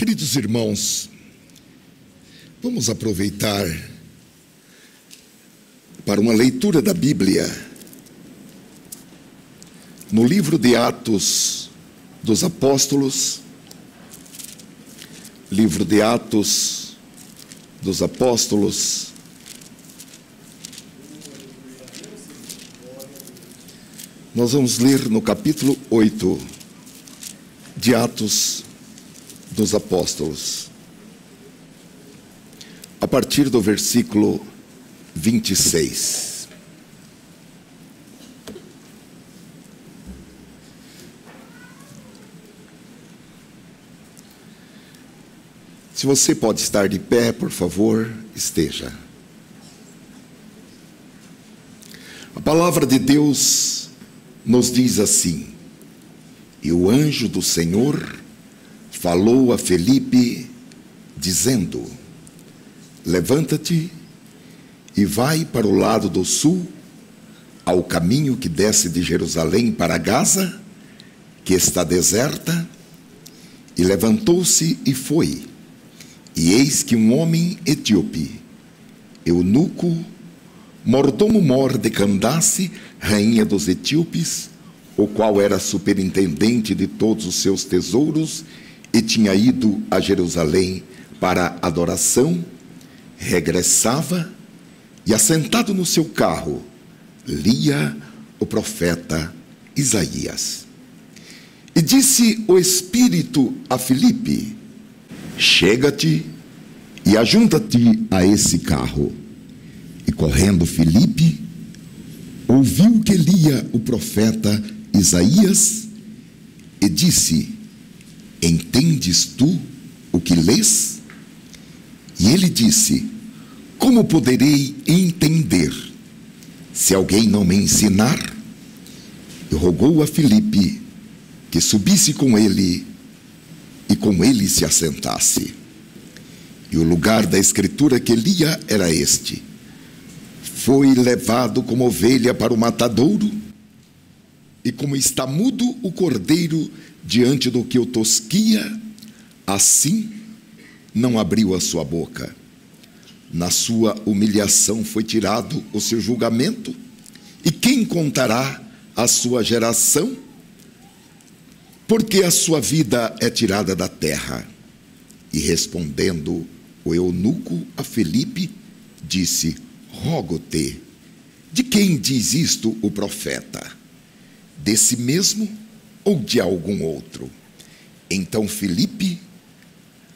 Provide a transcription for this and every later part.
Queridos irmãos, vamos aproveitar para uma leitura da Bíblia no livro de Atos dos Apóstolos, livro de Atos dos Apóstolos, nós vamos ler no capítulo 8 de Atos dos Apóstolos, a partir do versículo 26. Se você pode estar de pé, por favor, esteja. A palavra de Deus nos diz assim: e o anjo do Senhor falou a Felipe, dizendo: levanta-te e vai para o lado do sul, ao caminho que desce de Jerusalém para Gaza, que está deserta. E levantou-se e foi. E eis que um homem etíope, eunuco, mordomo-mor de Candace, rainha dos etíopes, o qual era superintendente de todos os seus tesouros, e tinha ido a Jerusalém para adoração, regressava e, assentado no seu carro, lia o profeta Isaías. E disse o Espírito a Filipe: chega-te e ajunta-te a esse carro. E correndo Filipe, ouviu que lia o profeta Isaías e disse: entendes tu o que lês? E ele disse: como poderei entender, se alguém não me ensinar? E rogou a Filipe que subisse com ele e com ele se assentasse. E o lugar da escritura que lia era este: foi levado como ovelha para o matadouro, e como está mudo o cordeiro diante do que o tosquia, assim não abriu a sua boca. Na sua humilhação foi tirado o seu julgamento, e quem contará a sua geração? Porque a sua vida é tirada da terra. E respondendo o eunuco a Filipe, disse: rogo-te, de quem diz isto o profeta? Desse mesmo ou de algum outro? Então Filipe,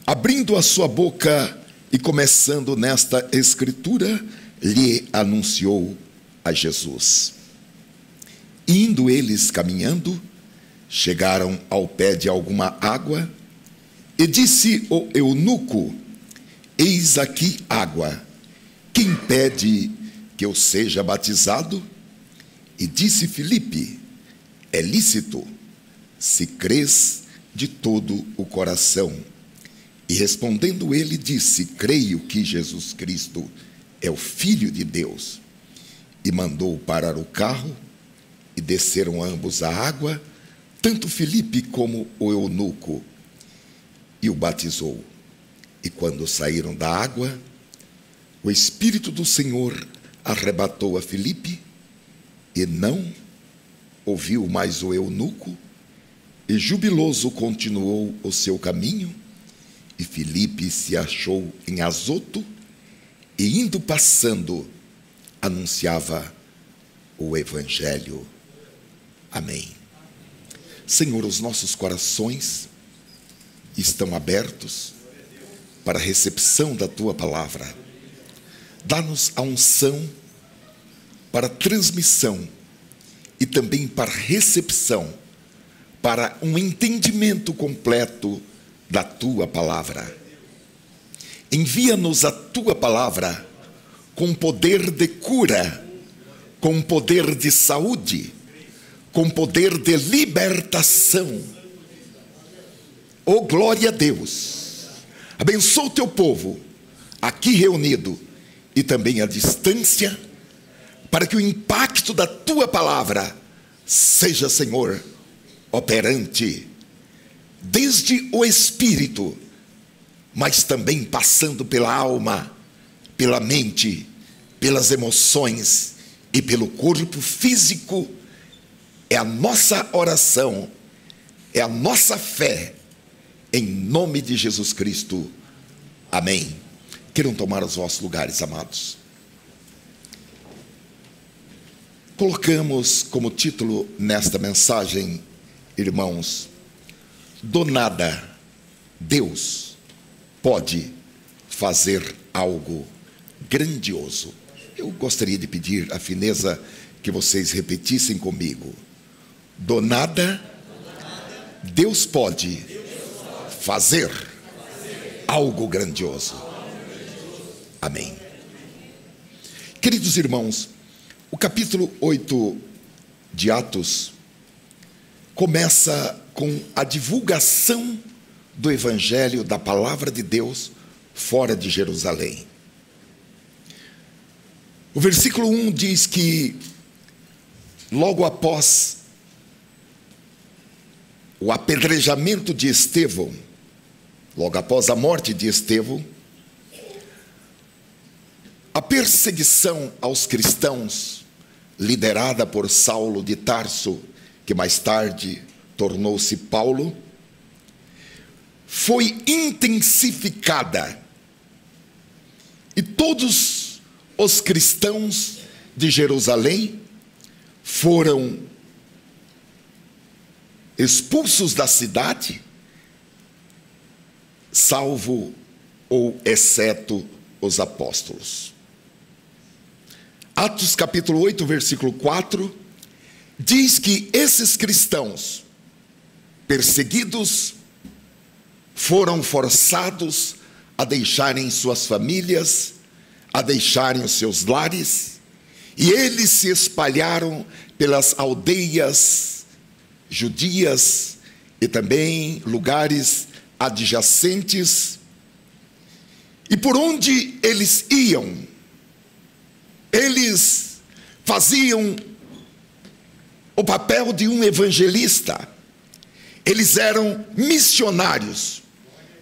abrindo a sua boca e começando nesta escritura, lhe anunciou a Jesus. Indo eles caminhando, chegaram ao pé de alguma água, e disse o eunuco: eis aqui água, quem pede que eu seja batizado? E disse Filipe: é lícito, se crês de todo o coração. E respondendo ele, disse: creio que Jesus Cristo é o Filho de Deus. E mandou parar o carro, e desceram ambos à água, tanto Filipe como o eunuco, e o batizou. E quando saíram da água, o Espírito do Senhor arrebatou a Filipe, e não ouviu mais o eunuco, e jubiloso continuou o seu caminho. E Filipe se achou em Azoto, e indo passando, anunciava o Evangelho. Amém. Senhor, os nossos corações estão abertos para a recepção da Tua palavra. Dá-nos a unção para transmissão e também para recepção, para um entendimento completo da Tua palavra. Envia-nos a Tua palavra com poder de cura, com poder de saúde, com poder de libertação. Oh, glória a Deus! Abençoa o Teu povo aqui reunido e também à distância, para que o impacto da Tua palavra seja, Senhor, operante desde o espírito mas também passando pela alma, pela mente, pelas emoções e pelo corpo físico. É a nossa oração, é a nossa fé, em nome de Jesus Cristo. Amém. Queiram tomar os vossos lugares, amados. Colocamos como título nesta mensagem, irmãos, do nada, Deus pode fazer algo grandioso. Eu gostaria de pedir a fineza que vocês repetissem comigo. Do nada, Deus pode fazer algo grandioso. Amém. Queridos irmãos, o capítulo 8 de Atos começa com a divulgação do Evangelho, da Palavra de Deus, fora de Jerusalém. O versículo 1 diz que, logo após o apedrejamento de Estevão, logo após a morte de Estevão, a perseguição aos cristãos, liderada por Saulo de Tarso, que mais tarde tornou-se Paulo, foi intensificada. E todos os cristãos de Jerusalém foram expulsos da cidade, salvo ou exceto os apóstolos. Atos capítulo 8, versículo 4, diz que esses cristãos perseguidos foram forçados a deixarem suas famílias, a deixarem os seus lares, e eles se espalharam pelas aldeias judias e também lugares adjacentes, e por onde eles iam, eles faziam o papel de um evangelista. Eles eram missionários,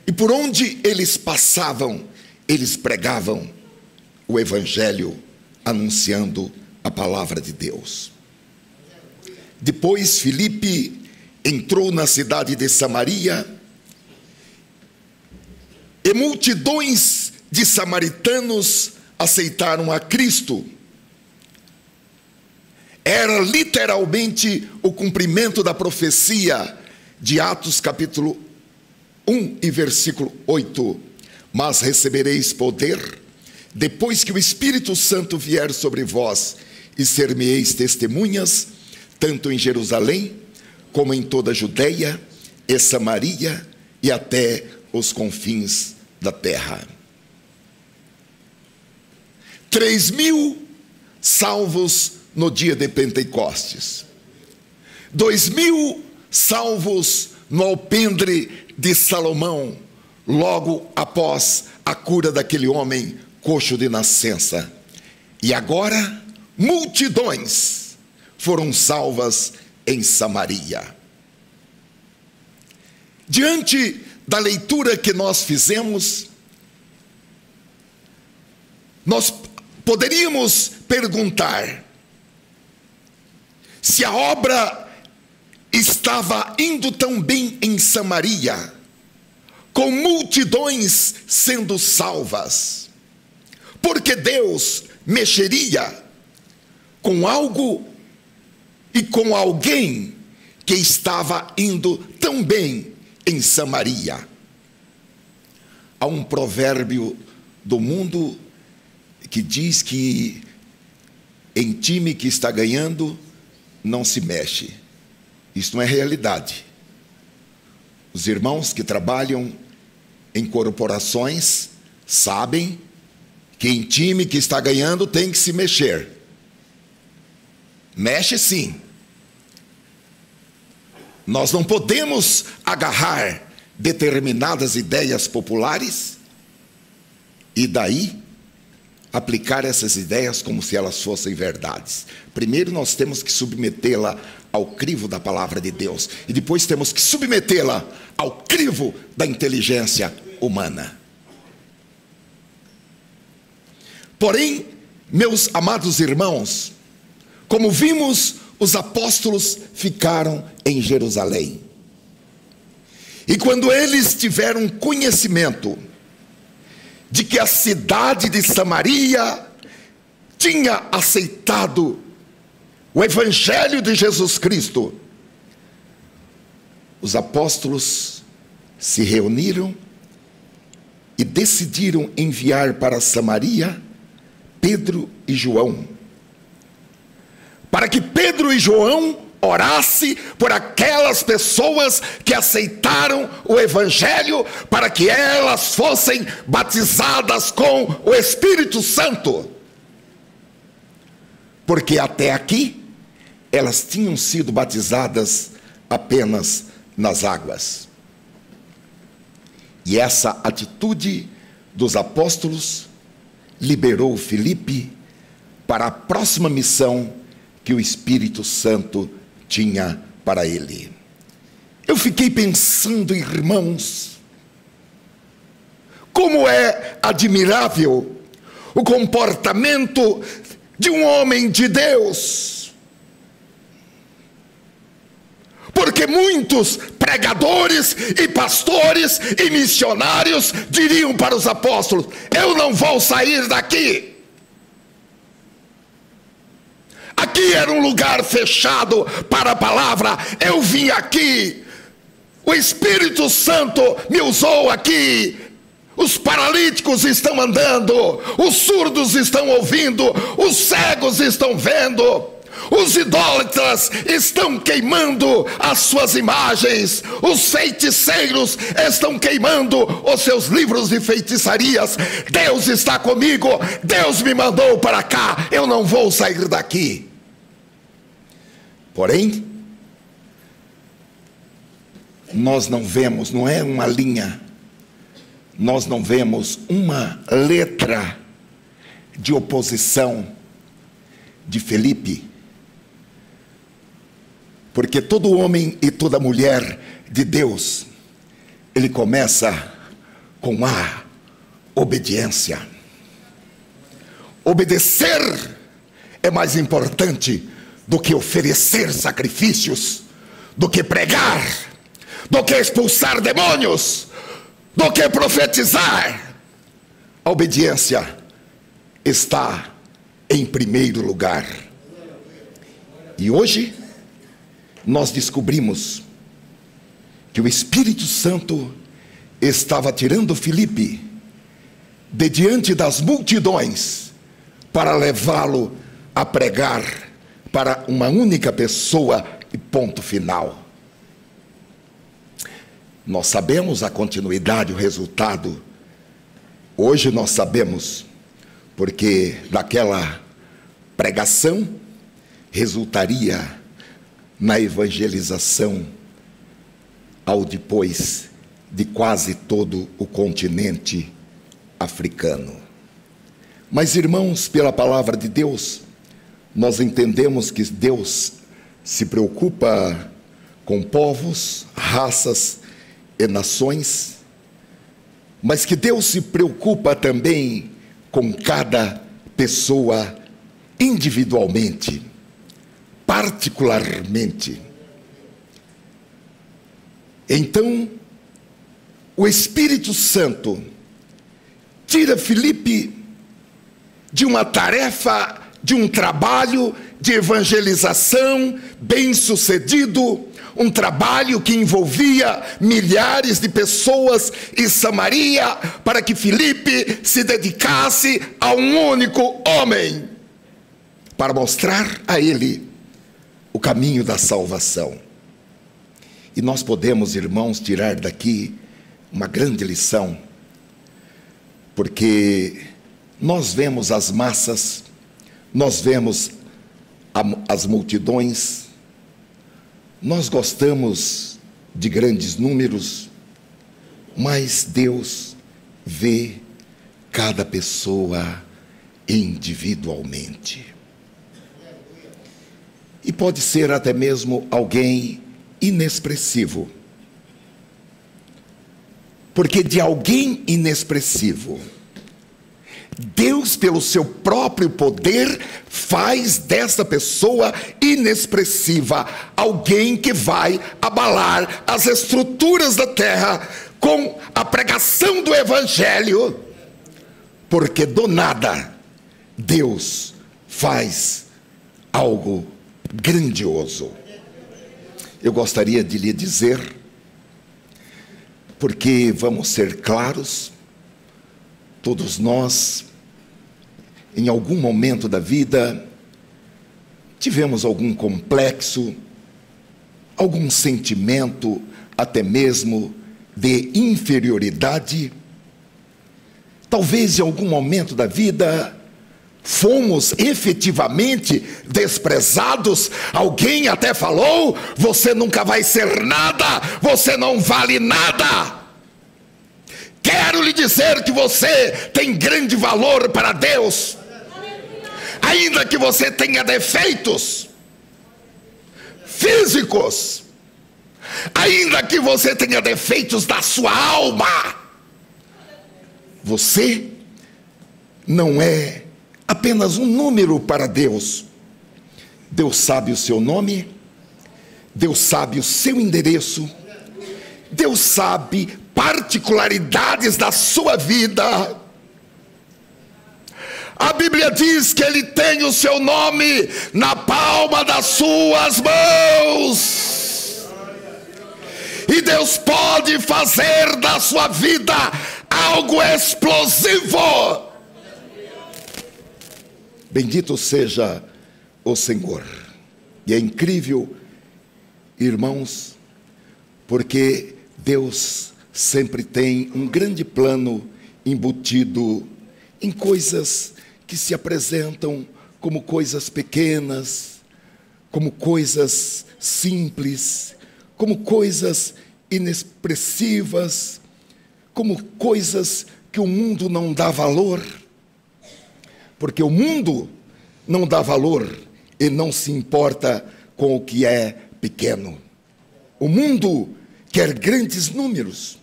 e por onde eles passavam, eles pregavam o evangelho, anunciando a palavra de Deus. Depois Filipe entrou na cidade de Samaria, e multidões de samaritanos aceitaram a Cristo. Era literalmente o cumprimento da profecia de Atos capítulo 1 e versículo 8. Mas recebereis poder depois que o Espírito Santo vier sobre vós, e ser-me-eis testemunhas, tanto em Jerusalém, como em toda a Judeia e Samaria, e até os confins da terra. 3.000 salvos no dia de Pentecostes. 2.000 salvos no alpendre de Salomão, logo após a cura daquele homem coxo de nascença. E agora, multidões foram salvas em Samaria. Diante da leitura que nós fizemos, nós poderíamos perguntar se a obra estava indo tão bem em Samaria, com multidões sendo salvas, porque Deus mexeria com algo e com alguém que estava indo tão bem em Samaria. Há um provérbio do mundo que diz que em time que está ganhando não se mexe. Isso não é realidade. Os irmãos que trabalham em corporações sabem que em time que está ganhando tem que se mexer. Mexe sim. Nós não podemos agarrar determinadas ideias populares e daí aplicar essas ideias como se elas fossem verdades. Primeiro nós temos que submetê-la ao crivo da palavra de Deus, e depois temos que submetê-la ao crivo da inteligência humana. Porém, meus amados irmãos, como vimos, os apóstolos ficaram em Jerusalém. E quando eles tiveram conhecimento de que a cidade de Samaria tinha aceitado o Evangelho de Jesus Cristo, os apóstolos se reuniram e decidiram enviar para Samaria Pedro e João, para que Pedro e João orasse por aquelas pessoas que aceitaram o Evangelho, para que elas fossem batizadas com o Espírito Santo, porque até aqui elas tinham sido batizadas apenas nas águas. E essa atitude dos apóstolos liberou Filipe para a próxima missão que o Espírito Santo tinha para ele. Eu fiquei pensando, irmãos, como é admirável o comportamento de um homem de Deus. Porque muitos pregadores e pastores e missionários diriam para os apóstolos: eu não vou sair daqui. Aqui era um lugar fechado para a palavra. Eu vim aqui, o Espírito Santo me usou aqui. Os paralíticos estão andando, os surdos estão ouvindo, os cegos estão vendo, os idólatras estão queimando as suas imagens, os feiticeiros estão queimando os seus livros de feitiçarias. Deus está comigo, Deus me mandou para cá, eu não vou sair daqui. Porém, nós não vemos, não é uma linha, nós não vemos uma letra de oposição de Filipe, porque todo homem e toda mulher de Deus, ele começa com a obediência. Obedecer é mais importante do que oferecer sacrifícios, do que pregar, do que expulsar demônios, do que profetizar. A obediência está em primeiro lugar. E hoje nós descobrimos que o Espírito Santo estava tirando Filipe de diante das multidões para levá-lo a pregar para uma única pessoa e ponto final. Nós sabemos a continuidade, o resultado. Hoje nós sabemos, porque daquela pregação resultaria na evangelização ao depois de quase todo o continente africano. Mas, irmãos, pela palavra de Deus, nós entendemos que Deus se preocupa com povos, raças e nações, mas que Deus se preocupa também com cada pessoa individualmente, particularmente. Então, o Espírito Santo tira Filipe de uma tarefa, de um trabalho de evangelização bem-sucedido, um trabalho que envolvia milhares de pessoas em Samaria, para que Filipe se dedicasse a um único homem, para mostrar a ele o caminho da salvação. E nós podemos, irmãos, tirar daqui uma grande lição, porque nós vemos as massas, nós vemos as multidões, nós gostamos de grandes números, mas Deus vê cada pessoa individualmente. E pode ser até mesmo alguém inexpressivo, porque de alguém inexpressivo, Deus, pelo seu próprio poder, faz dessa pessoa inexpressiva alguém que vai abalar as estruturas da terra com a pregação do Evangelho, porque do nada Deus faz algo grandioso. Eu gostaria de lhe dizer, porque vamos ser claros, todos nós, em algum momento da vida, tivemos algum complexo, algum sentimento, até mesmo de inferioridade. Talvez em algum momento da vida fomos efetivamente desprezados. Alguém até falou: você nunca vai ser nada, você não vale nada. Quero lhe dizer que você tem grande valor para Deus, ainda que você tenha defeitos físicos, ainda que você tenha defeitos da sua alma. Você não é apenas um número para Deus. Deus sabe o seu nome, Deus sabe o seu endereço, Deus sabe particularidades da sua vida. A Bíblia diz que Ele tem o seu nome na palma das suas mãos. E Deus pode fazer da sua vida algo explosivo. Bendito seja o Senhor. E é incrível, irmãos, porque Deus sempre tem um grande plano embutido em coisas que se apresentam como coisas pequenas, como coisas simples, como coisas inexpressivas, como coisas que o mundo não dá valor, porque o mundo não dá valor e não se importa com o que é pequeno. O mundo quer grandes números,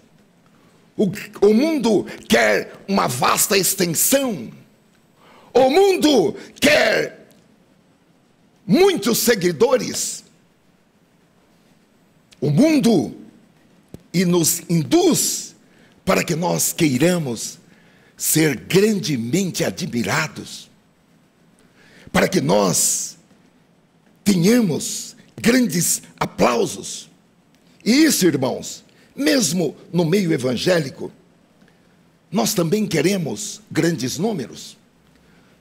o mundo quer uma vasta extensão, o mundo quer muitos seguidores, o mundo nos induz para que nós queiramos ser grandemente admirados, para que nós tenhamos grandes aplausos. E isso, irmãos, mesmo no meio evangélico, nós também queremos grandes números,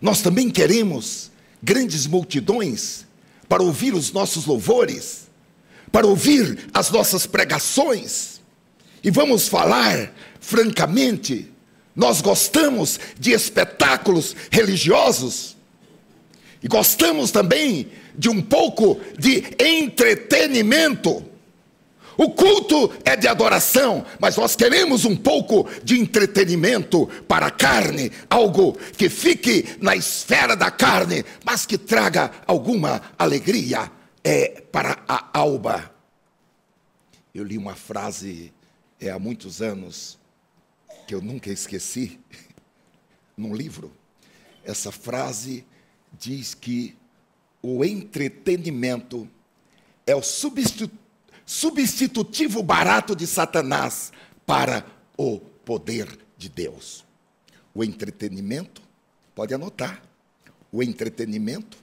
nós também queremos grandes multidões para ouvir os nossos louvores, para ouvir as nossas pregações. E vamos falar francamente, nós gostamos de espetáculos religiosos e gostamos também de um pouco de entretenimento. O culto é de adoração, mas nós queremos um pouco de entretenimento para a carne, algo que fique na esfera da carne, mas que traga alguma alegria para a alma. Eu li uma frase há muitos anos, que eu nunca esqueci, num livro. Essa frase diz que o entretenimento é o substitutivo barato de Satanás para o poder de Deus. O entretenimento, pode anotar, o entretenimento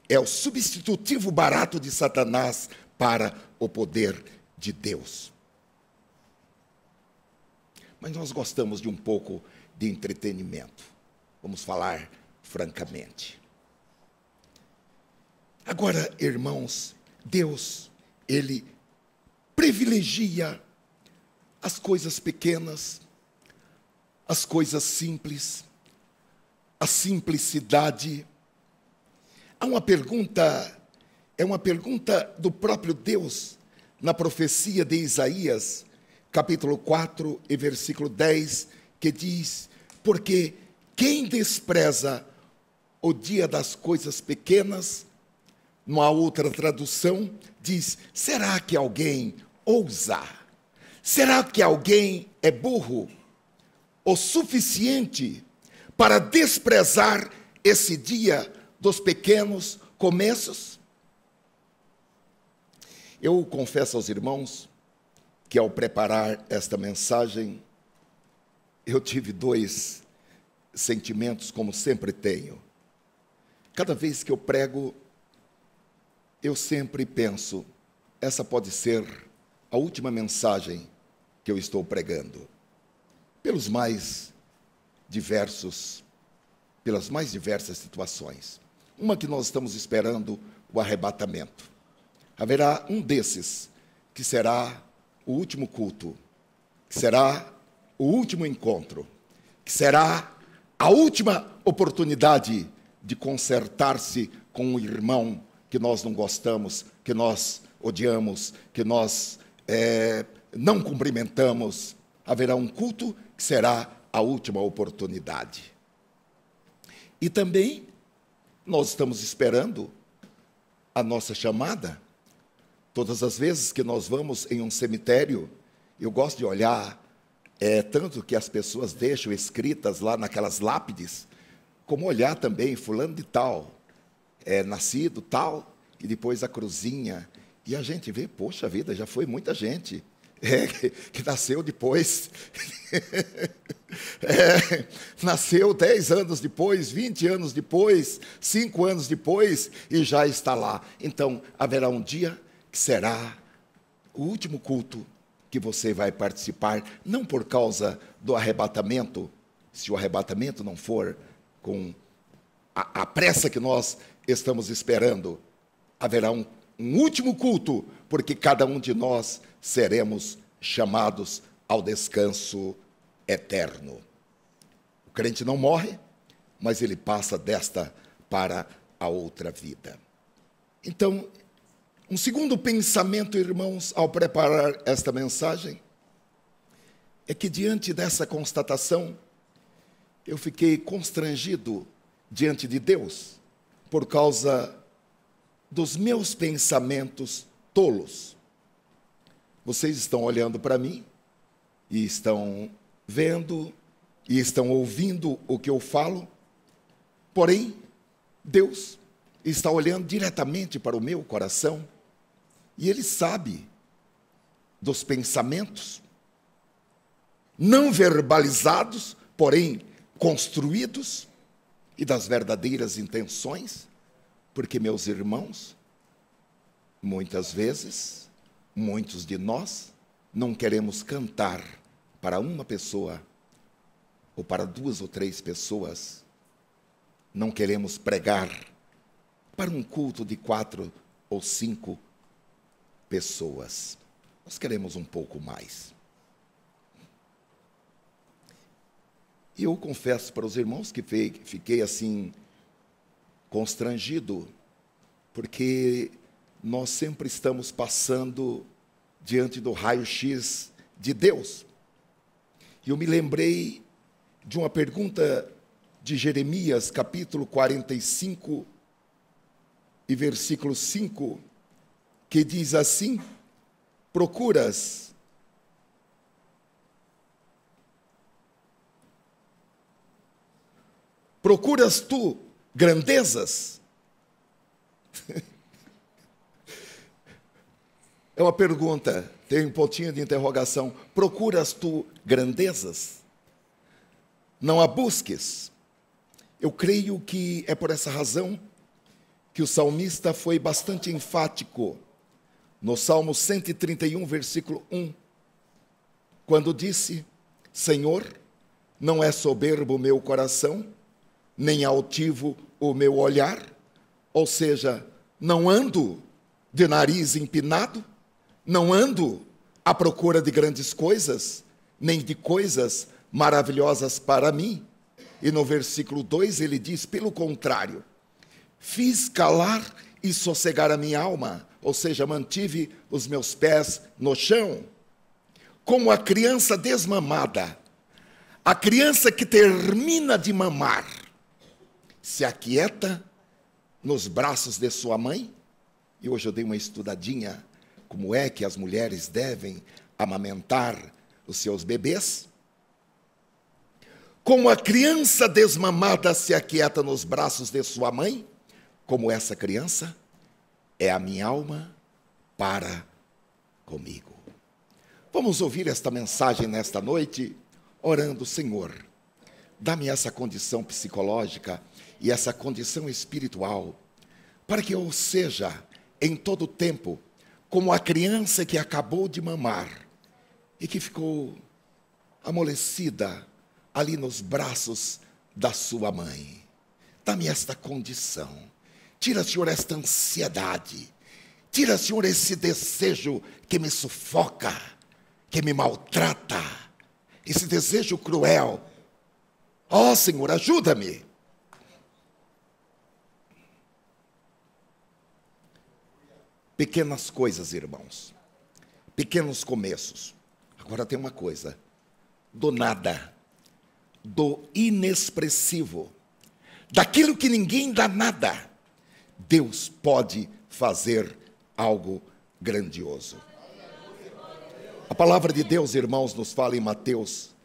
é o substitutivo barato de Satanás para o poder de Deus. Mas nós gostamos de um pouco de entretenimento. Vamos falar francamente. Agora, irmãos, Deus, Ele privilegia as coisas pequenas, as coisas simples, a simplicidade. Há uma pergunta, é uma pergunta do próprio Deus, na profecia de Isaías, capítulo 4 e versículo 10, que diz: porque quem despreza o dia das coisas pequenas, numa outra tradução, diz: será que alguém ousa? Será que alguém é burro o suficiente para desprezar esse dia dos pequenos começos? Eu confesso aos irmãos que, ao preparar esta mensagem, eu tive dois sentimentos, como sempre tenho. Cada vez que eu prego, eu sempre penso, essa pode ser a última mensagem que eu estou pregando. Pelas mais diversas situações. Uma que nós estamos esperando, o arrebatamento. Haverá um desses que será o último culto, que será o último encontro, que será a última oportunidade de consertar-se com um irmão que nós não gostamos, que nós odiamos, que nós não cumprimentamos. Haverá um culto que será a última oportunidade. E também nós estamos esperando a nossa chamada. Todas as vezes que nós vamos em um cemitério, eu gosto de olhar, tanto que as pessoas deixam escritas lá naquelas lápides, como olhar também, fulano de tal, nascido tal, e depois a cruzinha. E a gente vê, poxa vida, já foi muita gente que nasceu depois. Nasceu 10 anos depois, 20 anos depois, 5 anos depois, e já está lá. Então, haverá um dia que será o último culto que você vai participar, não por causa do arrebatamento, se o arrebatamento não for com a pressa que nós estamos esperando, haverá um último culto, porque cada um de nós seremos chamados ao descanso eterno. O crente não morre, mas ele passa desta para a outra vida. Então, um segundo pensamento, irmãos, ao preparar esta mensagem, é que diante dessa constatação, eu fiquei constrangido diante de Deus, por causa dos meus pensamentos tolos. Vocês estão olhando para mim, e estão vendo, e estão ouvindo o que eu falo, porém, Deus está olhando diretamente para o meu coração, e Ele sabe dos pensamentos, não verbalizados, porém construídos, e das verdadeiras intenções, porque, meus irmãos, muitas vezes, muitos de nós não queremos cantar para uma pessoa, ou para 2 ou 3 pessoas, não queremos pregar para um culto de 4 ou 5 pessoas. Nós queremos um pouco mais. E eu confesso para os irmãos que fiquei assim, constrangido, porque nós sempre estamos passando diante do raio-x de Deus. E eu me lembrei de uma pergunta de Jeremias, capítulo 45, e versículo 5, que diz assim: procuras tu grandezas? É uma pergunta, tem um pontinho de interrogação. Procuras tu grandezas? Não a busques. Eu creio que é por essa razão que o salmista foi bastante enfático no Salmo 131, versículo 1, quando disse: Senhor, não é soberbo o meu coração, nem altivo o meu olhar, ou seja, não ando de nariz empinado, não ando à procura de grandes coisas, nem de coisas maravilhosas para mim. E no versículo 2 ele diz, pelo contrário, fiz calar e sossegar a minha alma, ou seja, mantive os meus pés no chão, como a criança desmamada, a criança que termina de mamar, se aquieta nos braços de sua mãe. E hoje eu dei uma estudadinha como é que as mulheres devem amamentar os seus bebês. Como a criança desmamada se aquieta nos braços de sua mãe, como essa criança é a minha alma para comigo. Vamos ouvir esta mensagem nesta noite, orando: Senhor, dá-me essa condição psicológica e essa condição espiritual, para que eu seja, em todo o tempo, como a criança que acabou de mamar e que ficou amolecida ali nos braços da sua mãe. Dá-me esta condição. Tira, Senhor, esta ansiedade. Tira, Senhor, esse desejo que me sufoca, que me maltrata, esse desejo cruel. Ó, Senhor, ajuda-me. Pequenas coisas, irmãos. Pequenos começos. Agora tem uma coisa. Do nada, do inexpressivo, daquilo que ninguém dá nada, Deus pode fazer algo grandioso. A palavra de Deus, irmãos, nos fala em Mateus,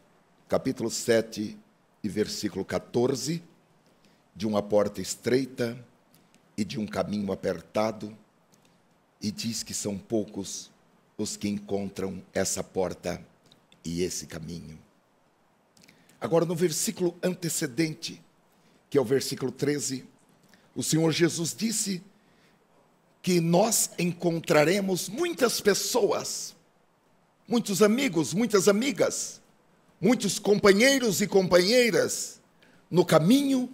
capítulo 7 e versículo 14, de uma porta estreita e de um caminho apertado, e diz que são poucos os que encontram essa porta e esse caminho. Agora, no versículo antecedente, que é o versículo 13, o Senhor Jesus disse que nós encontraremos muitas pessoas, muitos amigos, muitas amigas, muitos companheiros e companheiras no caminho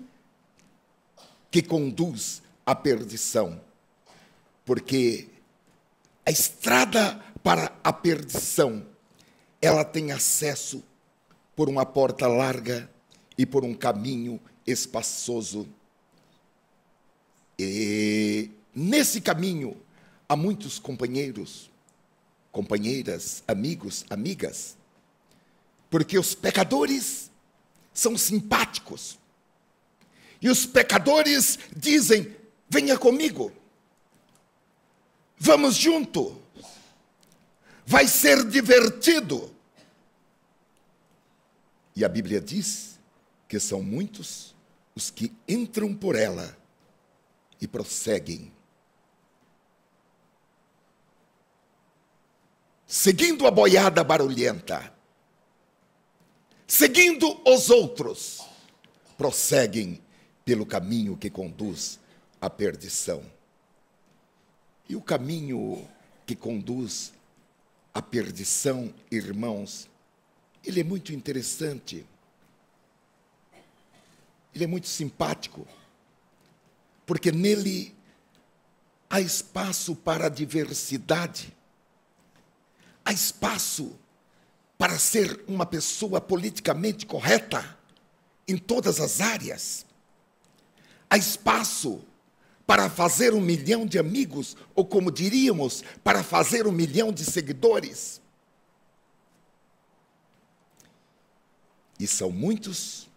que conduz à perdição. Porque a estrada para a perdição, ela tem acesso por uma porta larga e por um caminho espaçoso. E nesse caminho há muitos companheiros, companheiras, amigos, amigas, porque os pecadores são simpáticos. E os pecadores dizem: venha comigo, vamos junto, vai ser divertido. E a Bíblia diz que são muitos os que entram por ela e prosseguem, seguindo a boiada barulhenta, seguindo os outros, prosseguem pelo caminho que conduz à perdição. E o caminho que conduz à perdição, irmãos, ele é muito interessante, ele é muito simpático, porque nele há espaço para a diversidade, há espaço para ser uma pessoa politicamente correta em todas as áreas, há espaço para fazer 1 milhão de amigos, ou como diríamos, para fazer 1 milhão de seguidores. E são muitos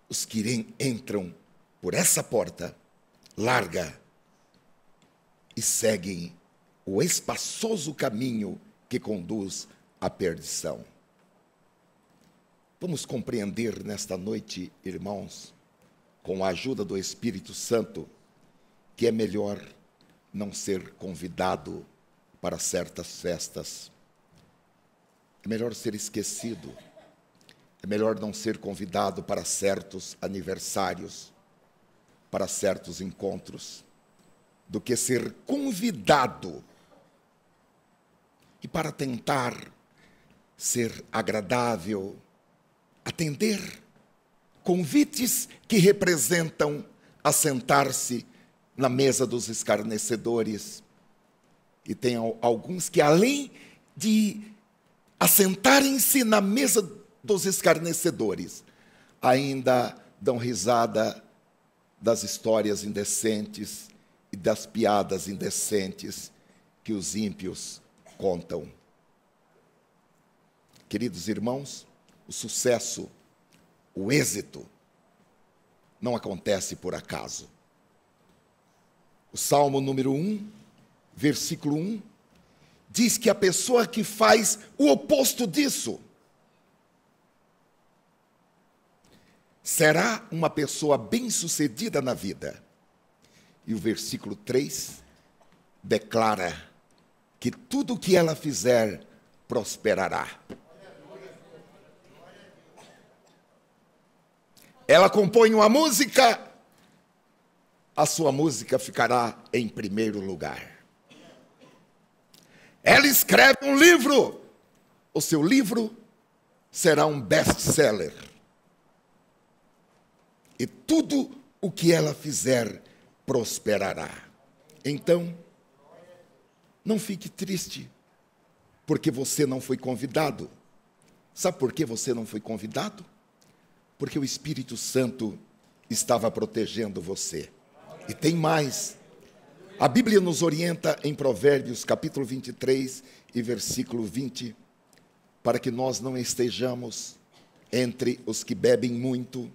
os que entram por essa porta larga e seguem o espaçoso caminho que conduz à perdição. Vamos compreender nesta noite, irmãos, com a ajuda do Espírito Santo, que é melhor não ser convidado para certas festas. É melhor ser esquecido. É melhor não ser convidado para certos aniversários, para certos encontros, do que ser convidado e para tentar ser agradável, atender convites que representam assentar-se na mesa dos escarnecedores. E tem alguns que, além de assentarem-se na mesa dos escarnecedores, ainda dão risada das histórias indecentes e das piadas indecentes que os ímpios contam. Queridos irmãos, o sucesso, o êxito, não acontece por acaso. O Salmo número 1, versículo 1, diz que a pessoa que faz o oposto disso, será uma pessoa bem-sucedida na vida. E o versículo 3 declara que tudo o que ela fizer prosperará. Ela compõe uma música, a sua música ficará em primeiro lugar. Ela escreve um livro, o seu livro será um best-seller. E tudo o que ela fizer prosperará. Então, não fique triste, porque você não foi convidado. Sabe por que você não foi convidado? Porque o Espírito Santo estava protegendo você. E tem mais. A Bíblia nos orienta em Provérbios, capítulo 23 e versículo 20, para que nós não estejamos entre os que bebem muito,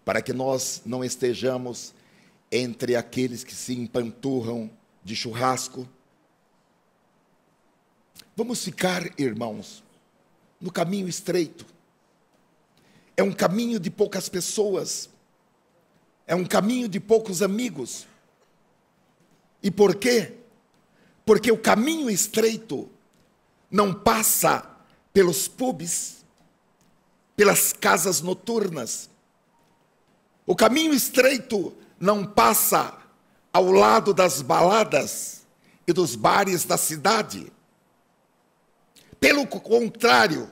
para que nós não estejamos entre aqueles que se empanturram de churrasco. Vamos ficar, irmãos, no caminho estreito. É um caminho de poucas pessoas. É um caminho de poucos amigos. E por quê? Porque o caminho estreito não passa pelos pubs, pelas casas noturnas. O caminho estreito não passa ao lado das baladas e dos bares da cidade. Pelo contrário,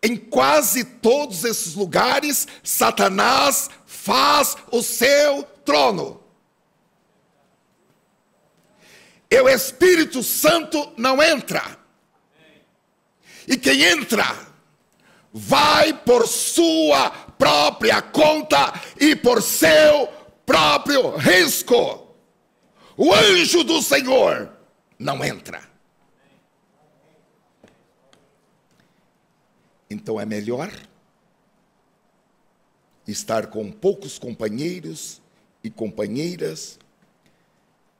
em quase todos esses lugares, Satanás faz o seu trono. E o Espírito Santo não entra. E quem entra, vai por sua própria conta e por seu próprio risco. O anjo do Senhor não entra. Então é melhor estar com poucos companheiros e companheiras.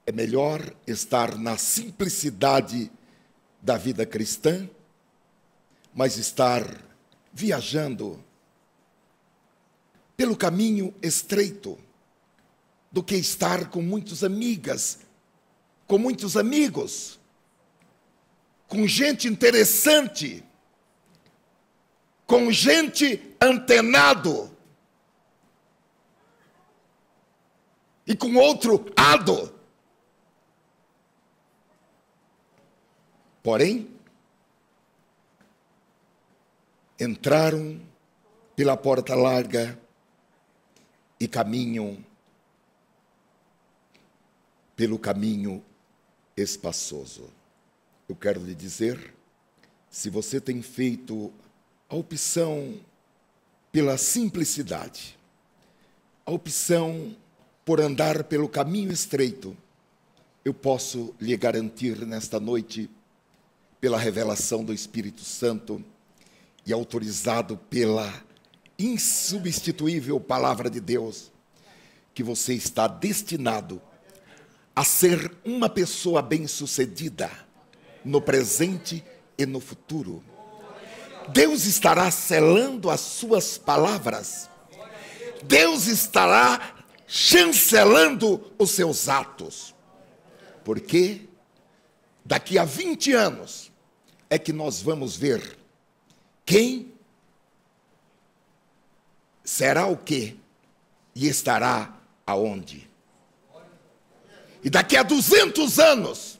É melhor estar na simplicidade da vida cristã, mas estar viajando pelo caminho estreito, do que estar com muitas amigas, com muitos amigos, com gente interessante, com gente antenado, e com outro ado. Porém, entraram pela porta larga e caminham pelo caminho espaçoso. Eu quero lhe dizer, se você tem feito a opção pela simplicidade, a opção por andar pelo caminho estreito, eu posso lhe garantir nesta noite, pela revelação do Espírito Santo e autorizado pela insubstituível palavra de Deus, que você está destinado a ser uma pessoa bem-sucedida no presente e no futuro. Deus estará selando as suas palavras. Deus estará chancelando os seus atos. Porque daqui a 20 anos é que nós vamos ver quem será o quê e estará aonde. E daqui a 200 anos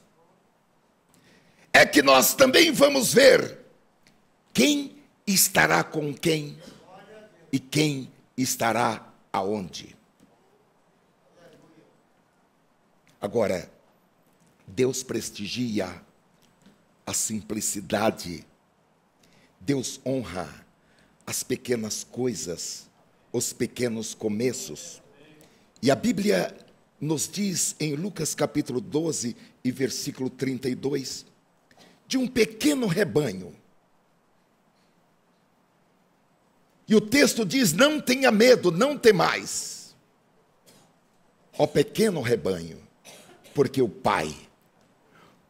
é que nós também vamos ver quem estará com quem e quem estará aonde. Agora, Deus prestigia a simplicidade. Deus honra as pequenas coisas, os pequenos começos. E a Bíblia nos diz em Lucas capítulo 12 e versículo 32, de um pequeno rebanho. E o texto diz, não tenha medo, não temais, ó pequeno rebanho, porque o Pai,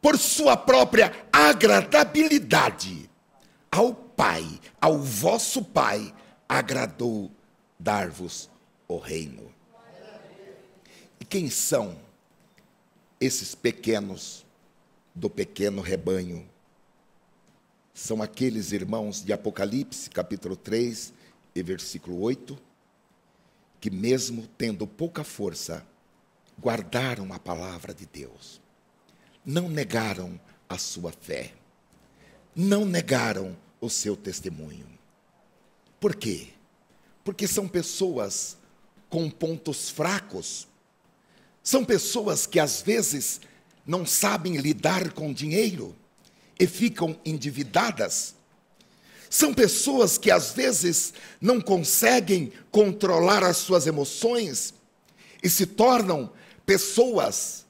por sua própria agradabilidade, ao Pai, ao vosso Pai, agradou dar-vos o reino. E quem são esses pequenos do pequeno rebanho? São aqueles irmãos de Apocalipse, capítulo 3 e versículo 8, que mesmo tendo pouca força, guardaram a palavra de Deus, não negaram a sua fé, não negaram o seu testemunho. Por quê? Porque são pessoas com pontos fracos, são pessoas que às vezes não sabem lidar com dinheiro e ficam endividadas. São pessoas que às vezes não conseguem controlar as suas emoções e se tornam pessoas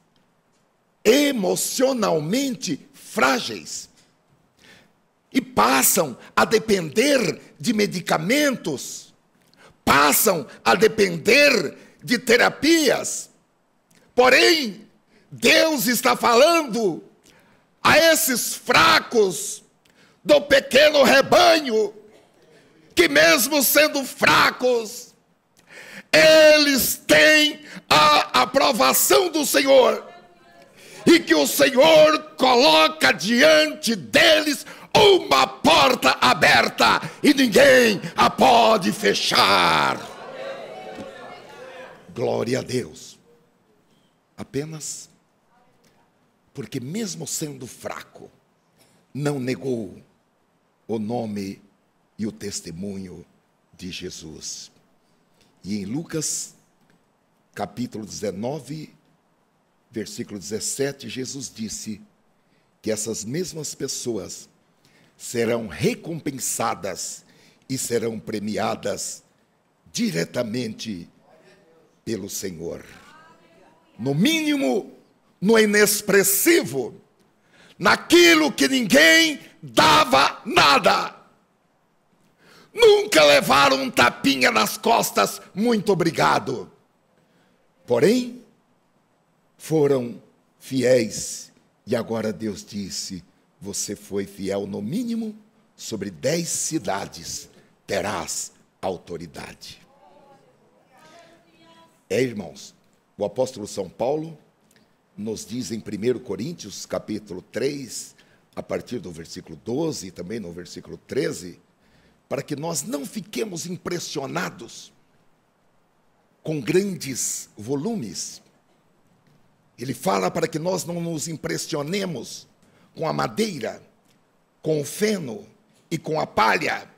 emocionalmente frágeis e passam a depender de medicamentos, passam a depender de terapias. Porém, Deus está falando a esses fracos do pequeno rebanho, que mesmo sendo fracos, eles têm a aprovação do Senhor, e que o Senhor coloca diante deles uma porta aberta, e ninguém a pode fechar. Glória a Deus. Apenas porque mesmo sendo fraco, não negou o nome e o testemunho de Jesus. E em Lucas, capítulo 19, versículo 17, Jesus disse que essas mesmas pessoas serão recompensadas e serão premiadas diretamente pelo Senhor. No mínimo, no inexpressivo, naquilo que ninguém dava nada. Nunca levaram um tapinha nas costas, muito obrigado. Porém, foram fiéis. E agora Deus disse: você foi fiel no mínimo, sobre 10 cidades terás autoridade. Irmãos, o apóstolo São Paulo nos diz em 1 Coríntios, capítulo 3, a partir do versículo 12 e também no versículo 13, para que nós não fiquemos impressionados com grandes volumes. Ele fala para que nós não nos impressionemos com a madeira, com o feno e com a palha,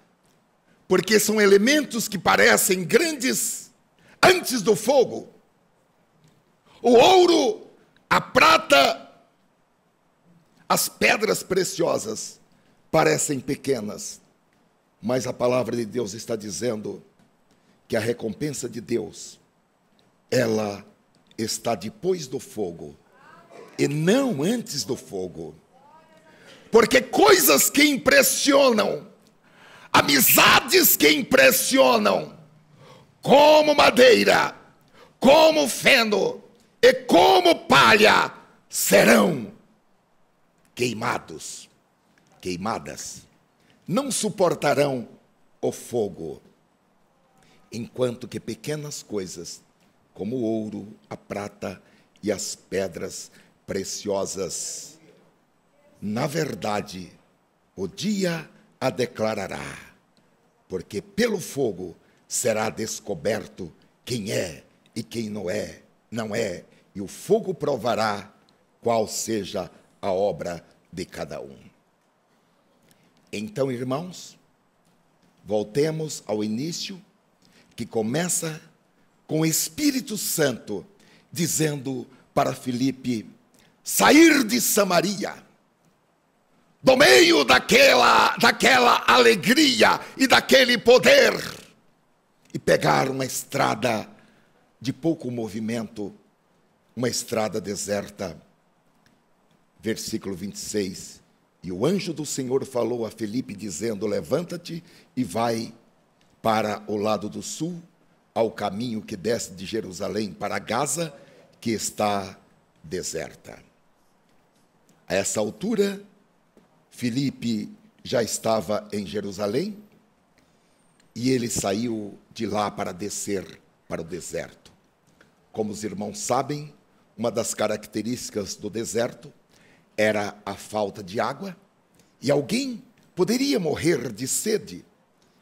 porque são elementos que parecem grandes antes do fogo. O ouro, a prata, as pedras preciosas parecem pequenas, mas a palavra de Deus está dizendo que a recompensa de Deus, ela está depois do fogo e não antes do fogo. Porque coisas que impressionam, amizades que impressionam, como madeira, como feno e como palha, serão queimadas, não suportarão o fogo, enquanto que pequenas coisas, como o ouro, a prata e as pedras preciosas, na verdade, o dia a declarará, porque pelo fogo será descoberto quem é e quem não é, e o fogo provará qual seja a obra de cada um. Então, irmãos, voltemos ao início, que começa com o Espírito Santo dizendo para Filipe sair de Samaria, do meio daquela alegria e daquele poder, e pegar uma estrada de pouco movimento, uma estrada deserta. Versículo 26. E o anjo do Senhor falou a Filipe, dizendo: levanta-te e vai para o lado do sul, ao caminho que desce de Jerusalém para Gaza, que está deserta. A essa altura, Filipe já estava em Jerusalém, e ele saiu de lá para descer para o deserto. Como os irmãos sabem, uma das características do deserto era a falta de água, e alguém poderia morrer de sede,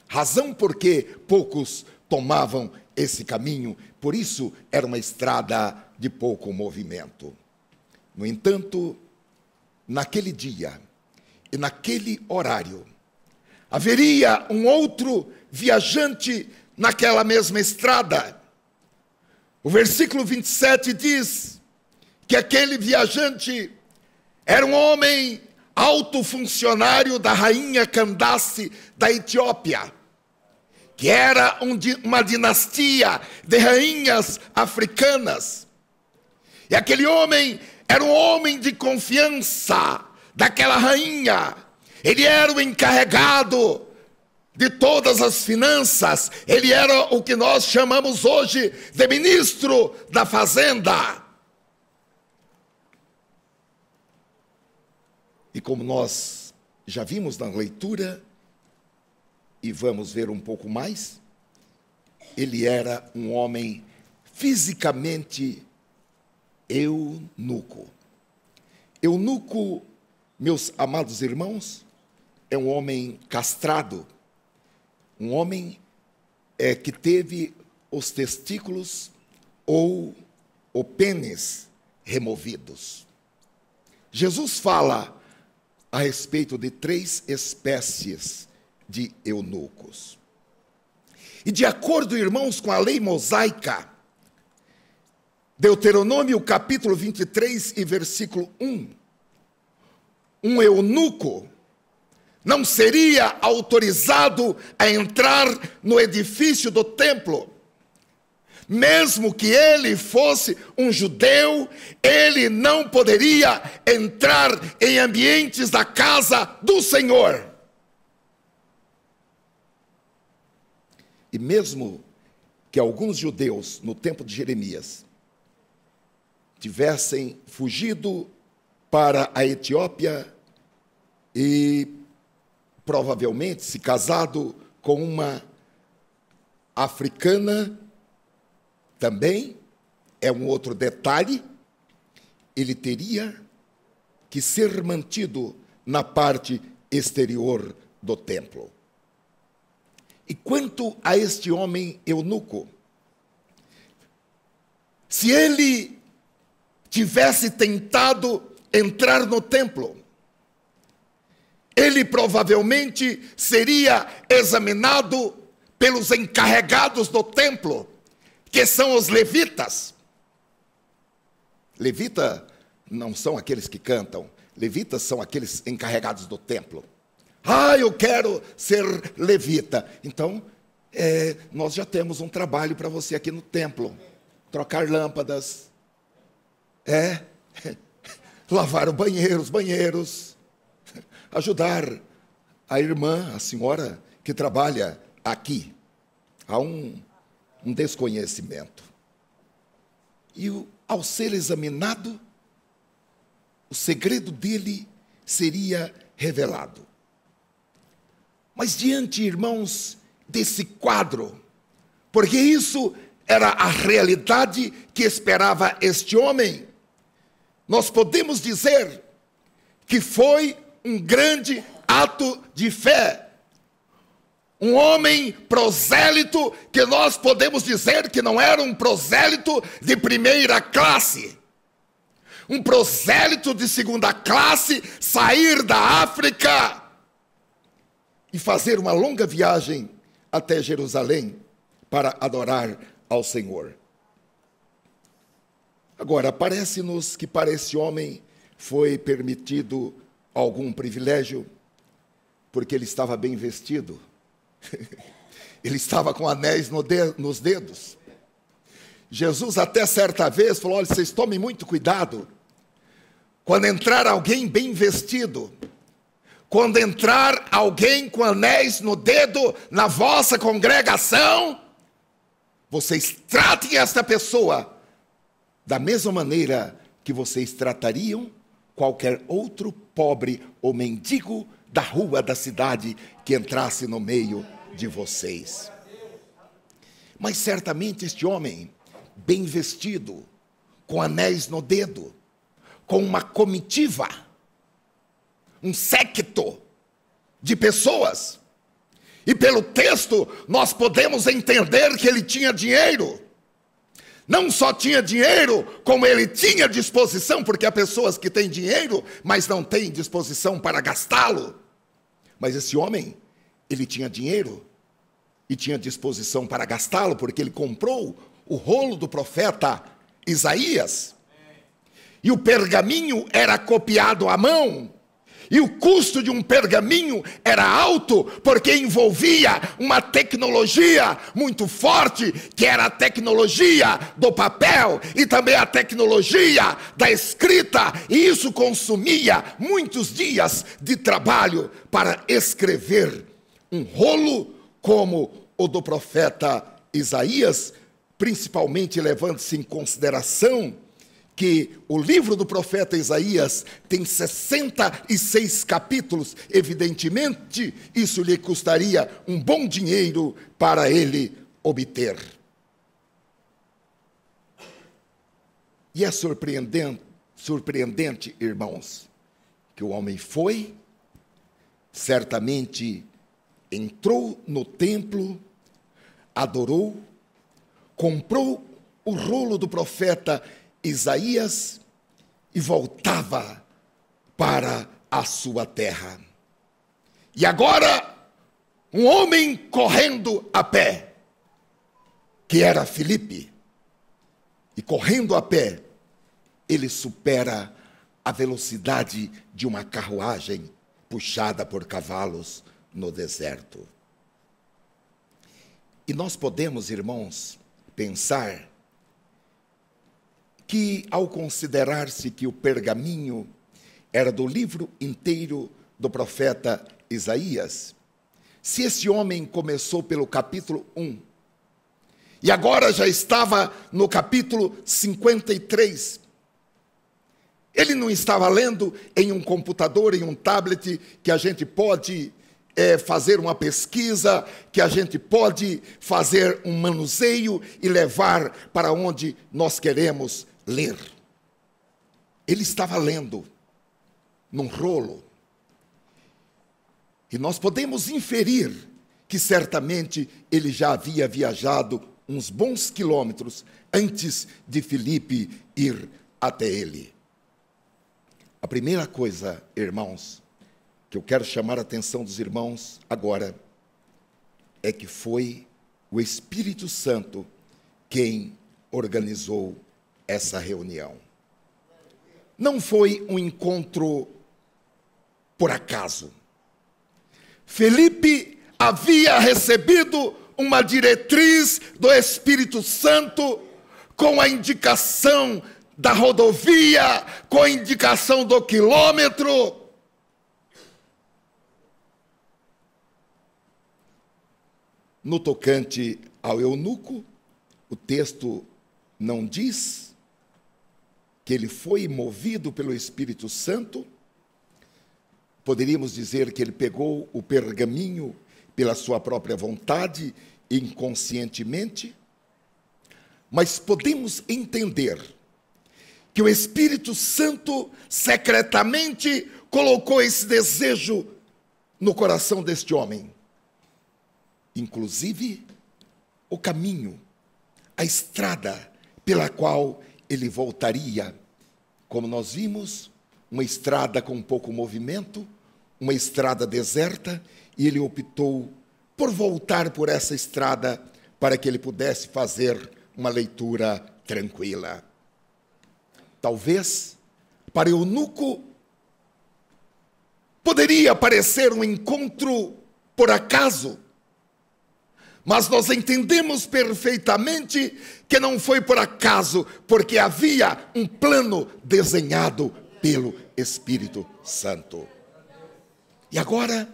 razão porque poucos tomavam esse caminho, por isso era uma estrada de pouco movimento. No entanto, naquele dia e naquele horário, haveria um outro viajante naquela mesma estrada. O versículo 27 diz que aquele viajante era um homem alto funcionário da rainha Candace da Etiópia, que era uma dinastia de rainhas africanas. E aquele homem era um homem de confiança daquela rainha. Ele era o encarregado de todas as finanças. Ele era o que nós chamamos hoje de ministro da fazenda. E como nós já vimos na leitura, e vamos ver um pouco mais, ele era um homem fisicamente eunuco. Eunuco, meus amados irmãos, é um homem castrado, um homem que teve os testículos ou o pênis removidos. Jesus fala a respeito de 3 espécies de eunucos. E de acordo, irmãos, com a lei mosaica, Deuteronômio capítulo 23 e versículo 1, um eunuco não seria autorizado a entrar no edifício do templo. Mesmo que ele fosse um judeu, ele não poderia entrar em ambientes da casa do Senhor. E mesmo que alguns judeus, no tempo de Jeremias, tivessem fugido para a Etiópia e provavelmente se casado com uma africana, também é um outro detalhe, ele teria que ser mantido na parte exterior do templo. E quanto a este homem eunuco, se ele tivesse tentado entrar no templo, ele provavelmente seria examinado pelos encarregados do templo, que são os levitas. Levita não são aqueles que cantam, levitas são aqueles encarregados do templo. Ah, eu quero ser levita. Então, nós já temos um trabalho para você aqui no templo. Trocar lâmpadas. Lavar os banheiros. Ajudar a irmã, a senhora que trabalha aqui. Há um desconhecimento. E ao ser examinado, o segredo dele seria revelado. Mas diante, irmãos, desse quadro, porque isso era a realidade que esperava este homem, nós podemos dizer que foi um grande ato de fé. Um homem prosélito, que nós podemos dizer que não era um prosélito de primeira classe. Um prosélito de segunda classe, sair da África e fazer uma longa viagem até Jerusalém para adorar ao Senhor. Agora, parece-nos que para esse homem foi permitido algum privilégio, porque ele estava bem vestido. Ele estava com anéis nos dedos. Jesus até certa vez falou: olha, vocês tomem muito cuidado. Quando entrar alguém bem vestido, quando entrar alguém com anéis no dedo na vossa congregação, vocês tratem esta pessoa da mesma maneira que vocês tratariam qualquer outro pobre ou mendigo da rua da cidade que entrasse no meio de vocês. Mas certamente este homem, bem vestido, com anéis no dedo, com uma comitiva, um séquito de pessoas, e pelo texto nós podemos entender que ele tinha dinheiro. Não só tinha dinheiro, como ele tinha disposição, porque há pessoas que têm dinheiro, mas não têm disposição para gastá-lo. Mas esse homem, ele tinha dinheiro e tinha disposição para gastá-lo, porque ele comprou o rolo do profeta Isaías. E o pergaminho era copiado à mão. E o custo de um pergaminho era alto, porque envolvia uma tecnologia muito forte, que era a tecnologia do papel e também a tecnologia da escrita. E isso consumia muitos dias de trabalho para escrever um rolo como o do profeta Isaías, principalmente levando-se em consideração que o livro do profeta Isaías tem 66 capítulos. Evidentemente, isso lhe custaria um bom dinheiro para ele obter. E é surpreendente, irmãos, que o homem foi, certamente entrou no templo, adorou, comprou o rolo do profeta Isaías e voltava para a sua terra. E agora, um homem correndo a pé, que era Filipe, e correndo a pé, ele supera a velocidade de uma carruagem puxada por cavalos no deserto. E nós podemos, irmãos, pensar que, ao considerar-se que o pergaminho era do livro inteiro do profeta Isaías, se esse homem começou pelo capítulo 1, e agora já estava no capítulo 53, ele não estava lendo em um computador, em um tablet, que a gente pode fazer uma pesquisa, que a gente pode fazer um manuseio e levar para onde nós queremos ler. Ele estava lendo num rolo. E nós podemos inferir que certamente ele já havia viajado uns bons quilômetros antes de Filipe ir até ele. A primeira coisa, irmãos, que eu quero chamar a atenção dos irmãos agora, é que foi o Espírito Santo quem organizou essa reunião. Não foi um encontro por acaso. Filipe havia recebido uma diretriz do Espírito Santo com a indicação da rodovia, com a indicação do quilômetro. No tocante ao eunuco, o texto não diz que ele foi movido pelo Espírito Santo. Poderíamos dizer que ele pegou o pergaminho pela sua própria vontade, inconscientemente. Mas podemos entender que o Espírito Santo secretamente colocou esse desejo no coração deste homem. Inclusive, o caminho, a estrada pela qual ele voltaria. Como nós vimos, uma estrada com pouco movimento, uma estrada deserta, e ele optou por voltar por essa estrada para que ele pudesse fazer uma leitura tranquila. Talvez, para o eunuco, poderia parecer um encontro por acaso, mas nós entendemos perfeitamente que não foi por acaso, porque havia um plano desenhado pelo Espírito Santo. E agora,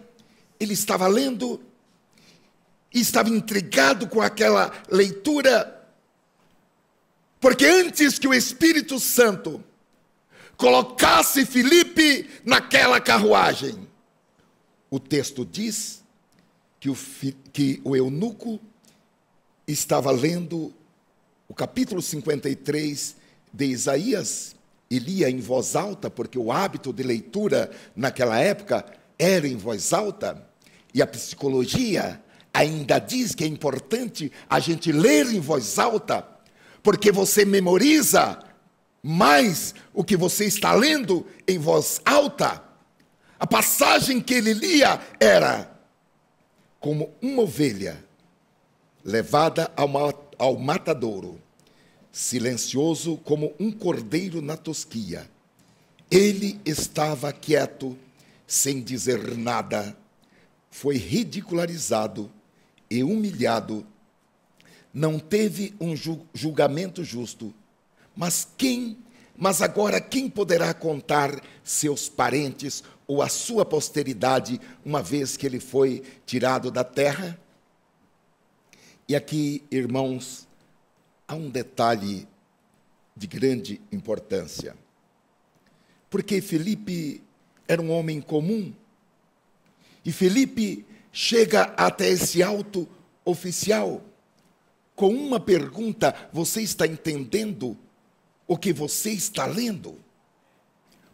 ele estava lendo, e estava intrigado com aquela leitura, porque antes que o Espírito Santo colocasse Filipe naquela carruagem, o texto diz que o eunuco estava lendo o capítulo 53 de Isaías, e lia em voz alta, porque o hábito de leitura naquela época era em voz alta, e a psicologia ainda diz que é importante a gente ler em voz alta, porque você memoriza mais o que você está lendo em voz alta. A passagem que ele lia era: como uma ovelha levada ao matadouro, silencioso como um cordeiro na tosquia, ele estava quieto, sem dizer nada, foi ridicularizado e humilhado, não teve um julgamento justo. Mas agora quem poderá contar seus parentes ou a sua posteridade, uma vez que ele foi tirado da terra? E aqui, irmãos, há um detalhe de grande importância. Porque Filipe era um homem comum, e Filipe chega até esse alto oficial com uma pergunta: você está entendendo o que você está lendo?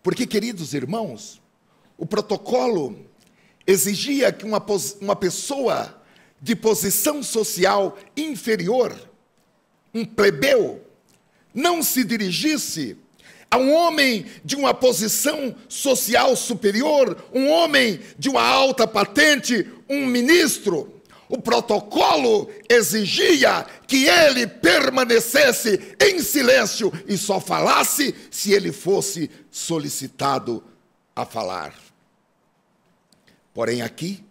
Porque, queridos irmãos, o protocolo exigia que uma pessoa de posição social inferior, um plebeu, não se dirigisse a um homem de uma posição social superior, um homem de uma alta patente, um ministro. O protocolo exigia que ele permanecesse em silêncio e só falasse se ele fosse solicitado a falar. Porém, aqui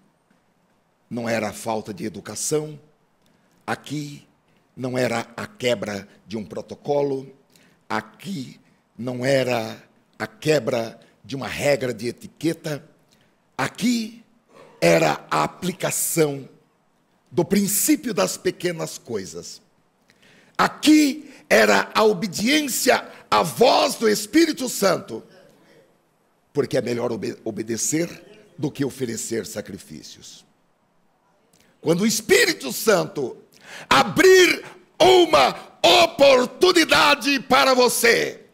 não era a falta de educação, aqui não era a quebra de um protocolo, aqui não era a quebra de uma regra de etiqueta, aqui era a aplicação do princípio das pequenas coisas. Aqui era a obediência à voz do Espírito Santo, porque é melhor obedecer do que oferecer sacrifícios. Quando o Espírito Santo abrir uma oportunidade para você,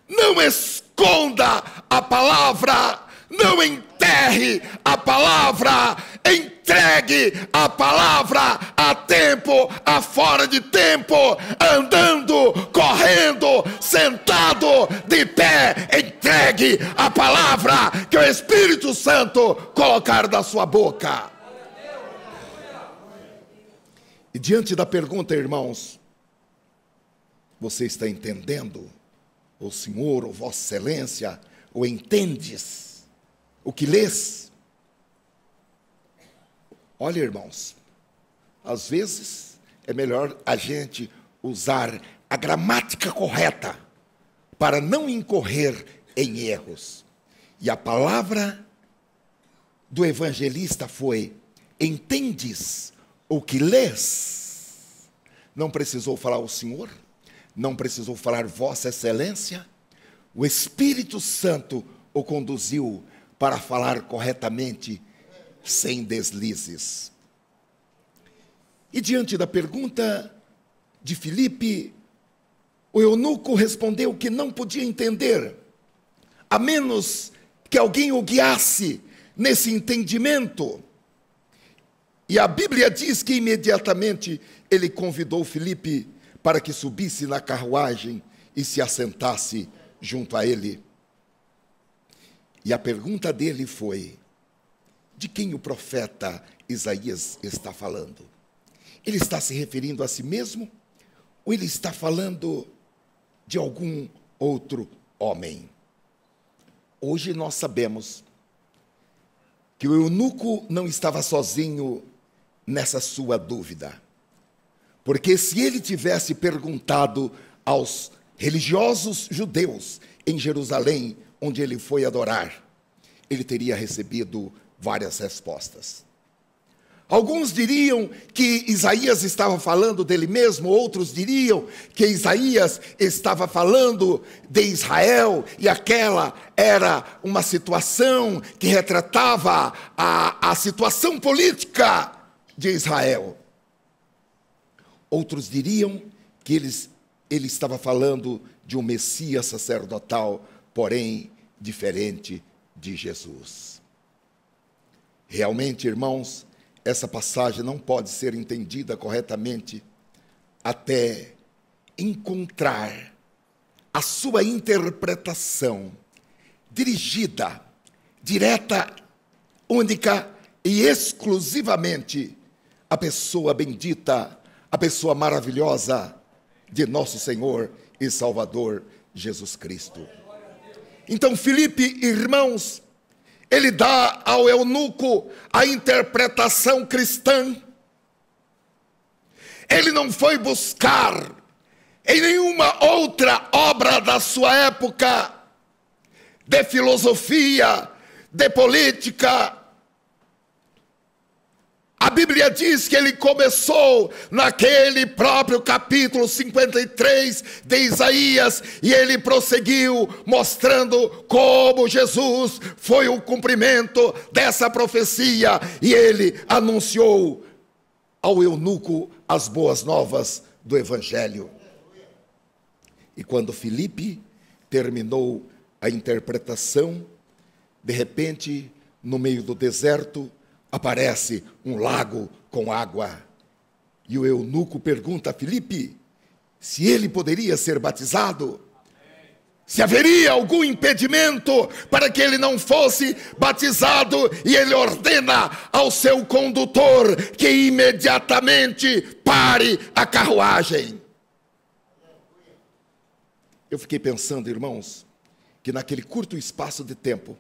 não esconda a palavra, não enterre a palavra, entregue a palavra a tempo, a fora de tempo, andando, correndo, sentado, de pé. Entregue a palavra que o Espírito Santo colocar na sua boca. E diante da pergunta, irmãos, você está entendendo? O Senhor, ou Vossa Excelência, ou entendes o que lês? Olha, irmãos, às vezes é melhor a gente usar a gramática correta para não incorrer em erros. E a palavra do evangelista foi: entendes o que lês? Não precisou falar o Senhor, não precisou falar Vossa Excelência. O Espírito Santo o conduziu para falar corretamente, sem deslizes. E diante da pergunta de Filipe, o eunuco respondeu que não podia entender, a menos que alguém o guiasse nesse entendimento. E a Bíblia diz que imediatamente ele convidou Filipe para que subisse na carruagem e se assentasse junto a ele. E a pergunta dele foi: de quem o profeta Isaías está falando? Ele está se referindo a si mesmo? Ou ele está falando de algum outro homem? Hoje nós sabemos que o eunuco não estava sozinho nessa sua dúvida. Porque se ele tivesse perguntado aos religiosos judeus em Jerusalém, onde ele foi adorar, ele teria recebido várias respostas. Alguns diriam que Isaías estava falando dele mesmo, outros diriam que Isaías estava falando de Israel, e aquela era uma situação que retratava a situação política de Israel. Outros diriam que ele estava falando de um Messias sacerdotal, porém diferente de Jesus. Realmente, irmãos, essa passagem não pode ser entendida corretamente até encontrar a sua interpretação dirigida, direta, única e exclusivamente à pessoa bendita, à pessoa maravilhosa de nosso Senhor e Salvador Jesus Cristo. Então, Filipe, irmãos, ele dá ao eunuco a interpretação cristã. Ele não foi buscar em nenhuma outra obra da sua época, de filosofia, de política. A Bíblia diz que ele começou naquele próprio capítulo 53 de Isaías, e ele prosseguiu mostrando como Jesus foi o cumprimento dessa profecia, e ele anunciou ao eunuco as boas novas do Evangelho. E quando Filipe terminou a interpretação, de repente, no meio do deserto, aparece um lago com água. E o eunuco pergunta a Filipe se ele poderia ser batizado, se haveria algum impedimento para que ele não fosse batizado, e ele ordena ao seu condutor que imediatamente pare a carruagem. Eu fiquei pensando, irmãos, que naquele curto espaço de tempo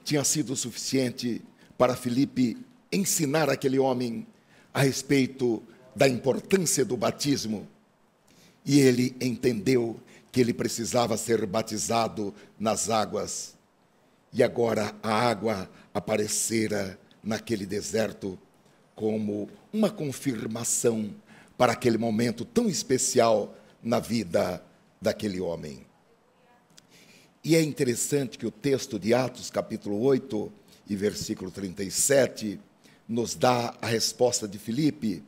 tinha sido suficiente para Filipe ensinar aquele homem a respeito da importância do batismo. E ele entendeu que ele precisava ser batizado nas águas. E agora a água aparecera naquele deserto como uma confirmação para aquele momento tão especial na vida daquele homem. E é interessante que o texto de Atos, capítulo 8, e versículo 37, nos dá a resposta de Filipe,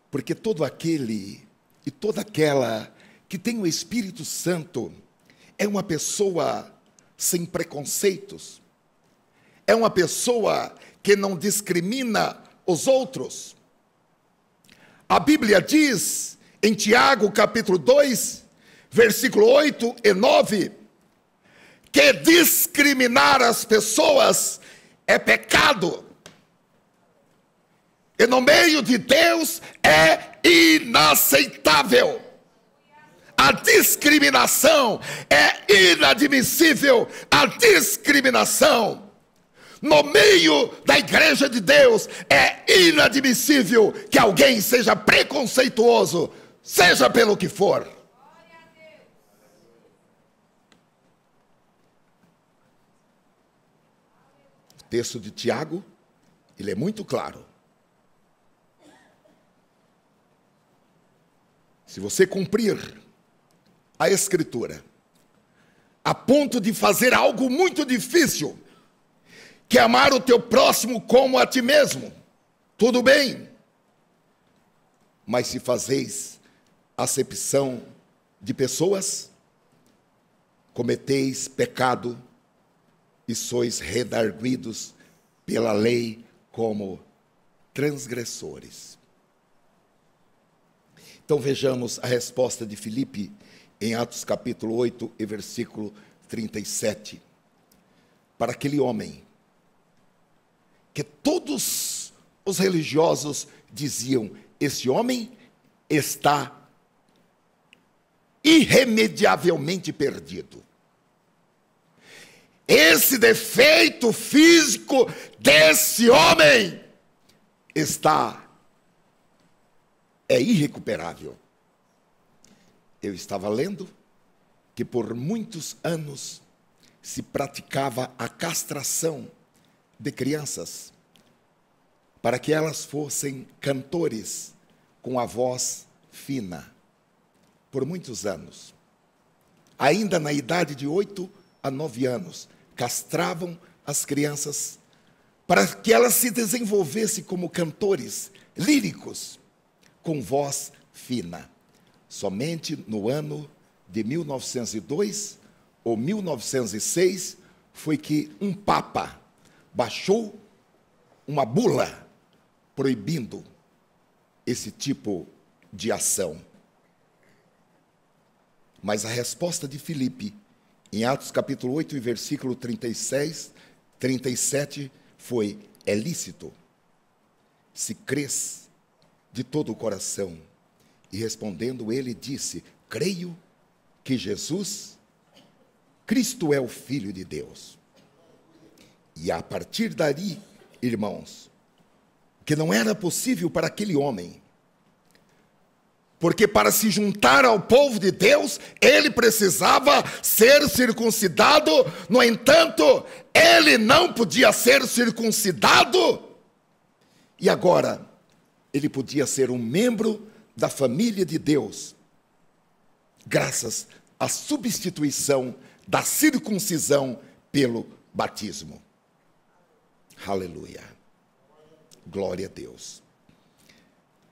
porque todo aquele e toda aquela que tem o Espírito Santo é uma pessoa sem preconceitos, é uma pessoa que não discrimina os outros. A Bíblia diz em Tiago, capítulo 2, versículo 8 e 9, que discriminar as pessoas é pecado. E no meio de Deus é inaceitável. A discriminação é inadmissível. A discriminação no meio da igreja de Deus é inadmissível que alguém seja preconceituoso, seja pelo que for. O texto de Tiago, ele é muito claro. Se você cumprir a Escritura, a ponto de fazer algo muito difícil, que é amar o teu próximo como a ti mesmo, tudo bem. Mas se fazeis acepção de pessoas, cometeis pecado e sois redarguidos pela lei como transgressores. Então vejamos a resposta de Filipe em Atos capítulo 8 e versículo 37. Para aquele homem que todos os religiosos diziam: esse homem está irremediavelmente perdido. Esse defeito físico desse homem é irrecuperável. Eu estava lendo que por muitos anos se praticava a castração de crianças para que elas fossem cantores com a voz fina, por muitos anos. Ainda na idade de 8 a 9 anos, castravam as crianças para que elas se desenvolvessem como cantores líricos, com voz fina. Somente no ano de 1902 ou 1906 foi que um papa baixou uma bula proibindo esse tipo de ação. Mas a resposta de Filipe, em Atos capítulo 8 e versículo 37, foi: é lícito, se crês de todo o coração. E respondendo ele disse: creio que Jesus Cristo é o Filho de Deus. E a partir dali, irmãos, que não era possível para aquele homem, porque para se juntar ao povo de Deus, ele precisava ser circuncidado. No entanto, ele não podia ser circuncidado. E agora, ele podia ser um membro da família de Deus, graças à substituição da circuncisão pelo batismo. Aleluia. Glória a Deus.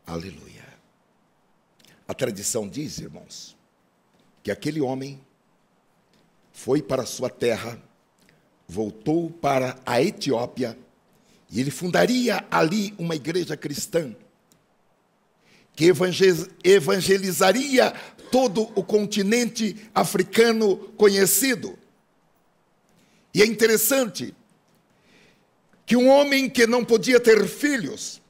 Aleluia. A tradição diz, irmãos, que aquele homem foi para a sua terra, voltou para a Etiópia, e ele fundaria ali uma igreja cristã, que evangelizaria todo o continente africano conhecido. E é interessante que um homem que não podia ter filhos,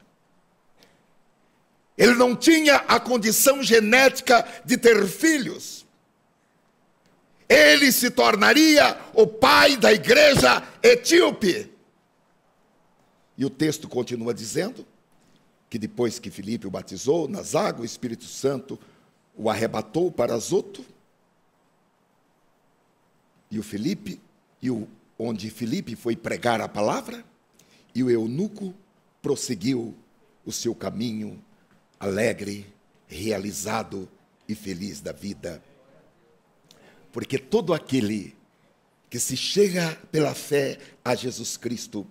ele não tinha a condição genética de ter filhos, ele se tornaria o pai da igreja etíope. E o texto continua dizendo que depois que Filipe o batizou nas águas, o Espírito Santo o arrebatou para Azoto, onde Filipe foi pregar a palavra, e o eunuco prosseguiu o seu caminho alegre, realizado e feliz da vida. Porque todo aquele que se chega pela fé a Jesus Cristo,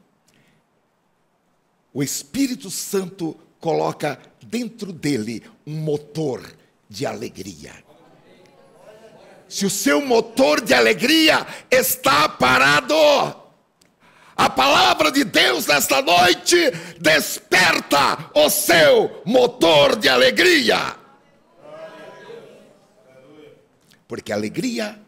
o Espírito Santo coloca dentro dele um motor de alegria. Se o seu motor de alegria está parado, a palavra de Deus nesta noite desperta o seu motor de alegria. Porque a alegria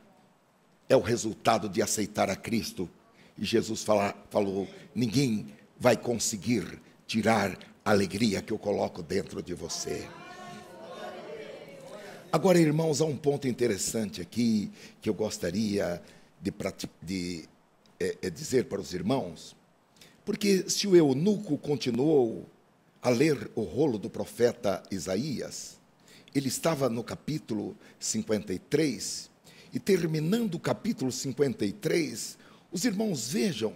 é o resultado de aceitar a Cristo. E Jesus falou: ninguém vai conseguir tirar a alegria que eu coloco dentro de você. Agora, irmãos, há um ponto interessante aqui que eu gostaria de dizer para os irmãos, porque se o eunuco continuou a ler o rolo do profeta Isaías, ele estava no capítulo 53, e terminando o capítulo 53, os irmãos vejam,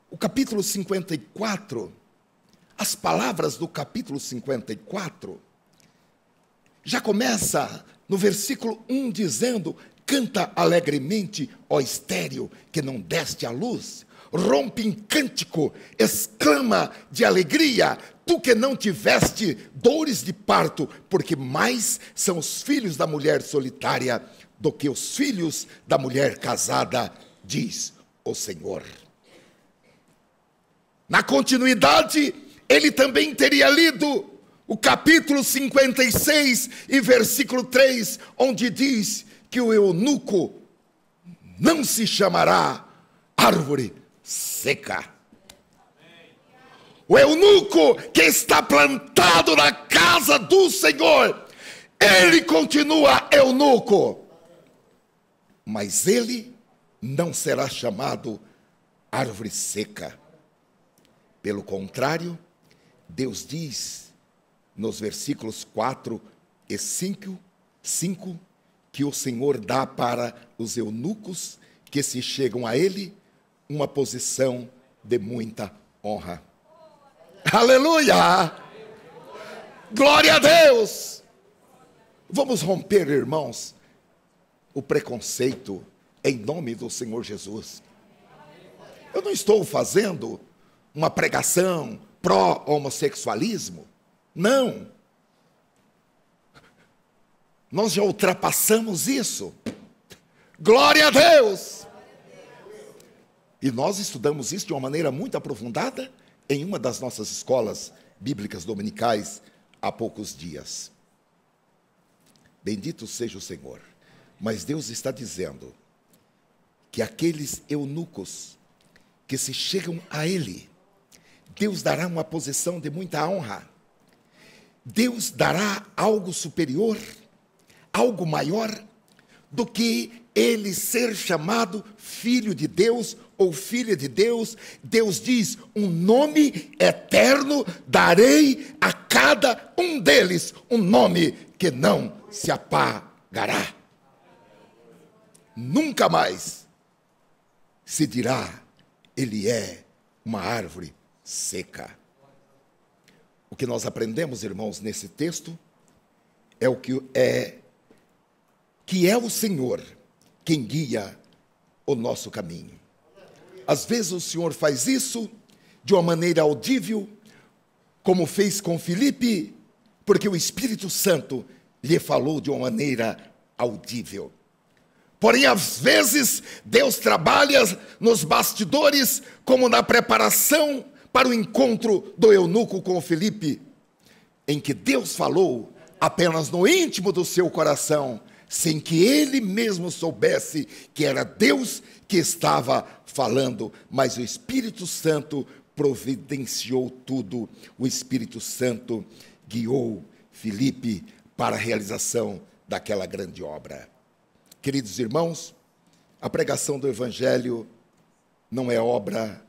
o capítulo 54, as palavras do capítulo 54, já começa no versículo 1 dizendo: canta alegremente, ó estéril, que não deste à luz. Rompe em cântico, exclama de alegria, tu que não tiveste dores de parto, porque mais são os filhos da mulher solitária do que os filhos da mulher casada, diz o Senhor. Na continuidade, ele também teria lido o capítulo 56 e versículo 3, onde diz que o eunuco não se chamará árvore seca. O eunuco que está plantado na casa do Senhor, ele continua eunuco, mas ele não será chamado árvore seca. Pelo contrário, Deus diz nos versículos 4 e 5, que o Senhor dá para os eunucos que se chegam a ele uma posição de muita honra. Aleluia! Glória a Deus! Vamos romper, irmãos, o preconceito em nome do Senhor Jesus. Eu não estou fazendo uma pregação pró-homossexualismo. Não. Nós já ultrapassamos isso. Glória a Deus! E nós estudamos isso de uma maneira muito aprofundada em uma das nossas escolas bíblicas dominicais há poucos dias. Bendito seja o Senhor. Mas Deus está dizendo que aqueles eunucos que se chegam a Ele, Deus dará uma posição de muita honra. Deus dará algo superior, algo maior do que ele ser chamado filho de Deus ou filha de Deus. Deus diz: um nome eterno darei a cada um deles, um nome que não se apagará. Nunca mais se dirá, ele é uma árvore seca. O que nós aprendemos, irmãos, nesse texto é que é o Senhor quem guia o nosso caminho. Às vezes o Senhor faz isso de uma maneira audível, como fez com Filipe, porque o Espírito Santo lhe falou de uma maneira audível. Porém, às vezes, Deus trabalha nos bastidores, como na preparação para o encontro do eunuco com Filipe, em que Deus falou apenas no íntimo do seu coração, sem que ele mesmo soubesse que era Deus que estava falando, mas o Espírito Santo providenciou tudo. O Espírito Santo guiou Filipe para a realização daquela grande obra. Queridos irmãos, a pregação do Evangelho não é obra